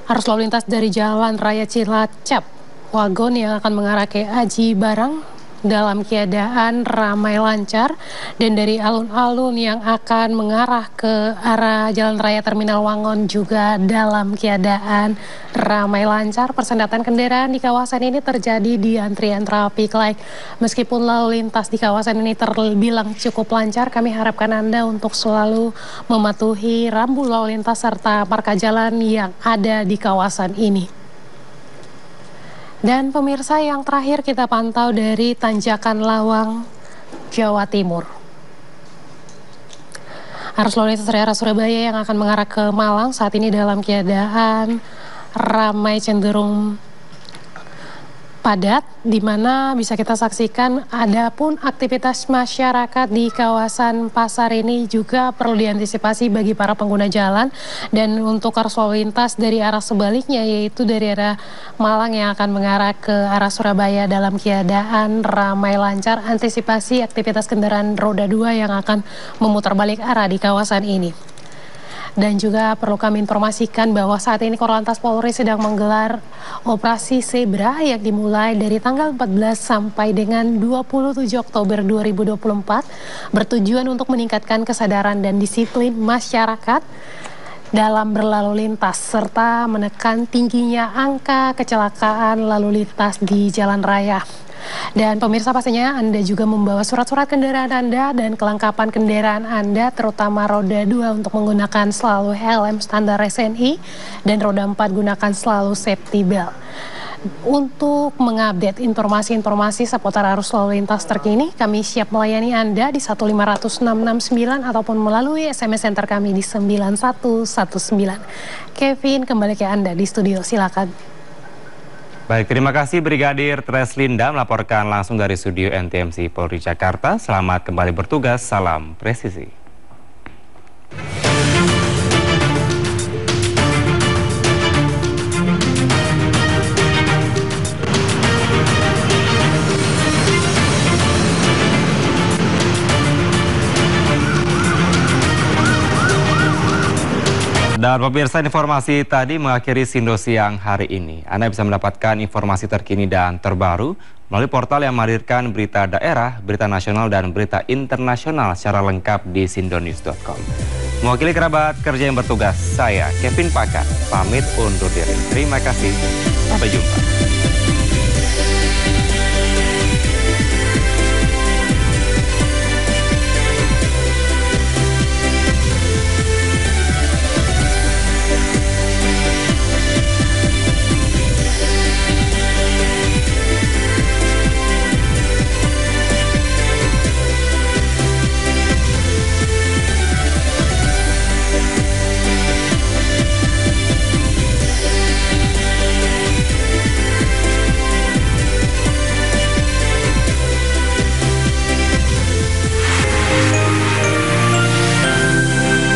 Arus lalu lintas dari Jalan Raya Cilacap, wagon yang akan mengarah ke Aji Barang dalam keadaan ramai lancar, dan dari alun-alun yang akan mengarah ke arah Jalan Raya Terminal Wangon juga dalam keadaan ramai lancar. Persendatan kendaraan di kawasan ini terjadi di antrian trafik light. Meskipun lalu lintas di kawasan ini terbilang cukup lancar, kami harapkan Anda untuk selalu mematuhi rambu lalu lintas serta marka jalan yang ada di kawasan ini. Dan pemirsa, yang terakhir kita pantau dari Tanjakan Lawang, Jawa Timur. Arus lalu lintas dari arah Surabaya yang akan mengarah ke Malang saat ini dalam keadaan ramai cenderung padat, di mana bisa kita saksikan ada pun aktivitas masyarakat di kawasan pasar ini juga perlu diantisipasi bagi para pengguna jalan. Dan untuk arus lalu lintas dari arah sebaliknya, yaitu dari arah Malang yang akan mengarah ke arah Surabaya dalam keadaan ramai lancar, antisipasi aktivitas kendaraan roda 2 yang akan memutar balik arah di kawasan ini. Dan juga perlu kami informasikan bahwa saat ini Korlantas Polri sedang menggelar operasi Zebra yang dimulai dari tanggal 14 sampai dengan 27 Oktober 2024 bertujuan untuk meningkatkan kesadaran dan disiplin masyarakat dalam berlalu lintas serta menekan tingginya angka kecelakaan lalu lintas di jalan raya. Dan pemirsa, pastinya Anda juga membawa surat-surat kendaraan Anda dan kelengkapan kendaraan Anda, terutama roda 2 untuk menggunakan selalu helm standar SNI, dan roda 4 gunakan selalu safety belt. Untuk mengupdate informasi-informasi seputar arus lalu lintas terkini, kami siap melayani Anda di 1500669 ataupun melalui SMS center kami di 9119. Kevin, kembali ke Anda di studio, silakan. Baik, terima kasih Brigadir Treslinda melaporkan langsung dari studio NTMC Polri Jakarta. Selamat kembali bertugas, salam presisi. Dan pemirsa, informasi tadi mengakhiri Sindo Siang hari ini. Anda bisa mendapatkan informasi terkini dan terbaru melalui portal yang menghadirkan berita daerah, berita nasional, dan berita internasional secara lengkap di sindonews.com. Mewakili kerabat kerja yang bertugas, saya Kevin Pakar, pamit undur diri. Terima kasih, sampai jumpa.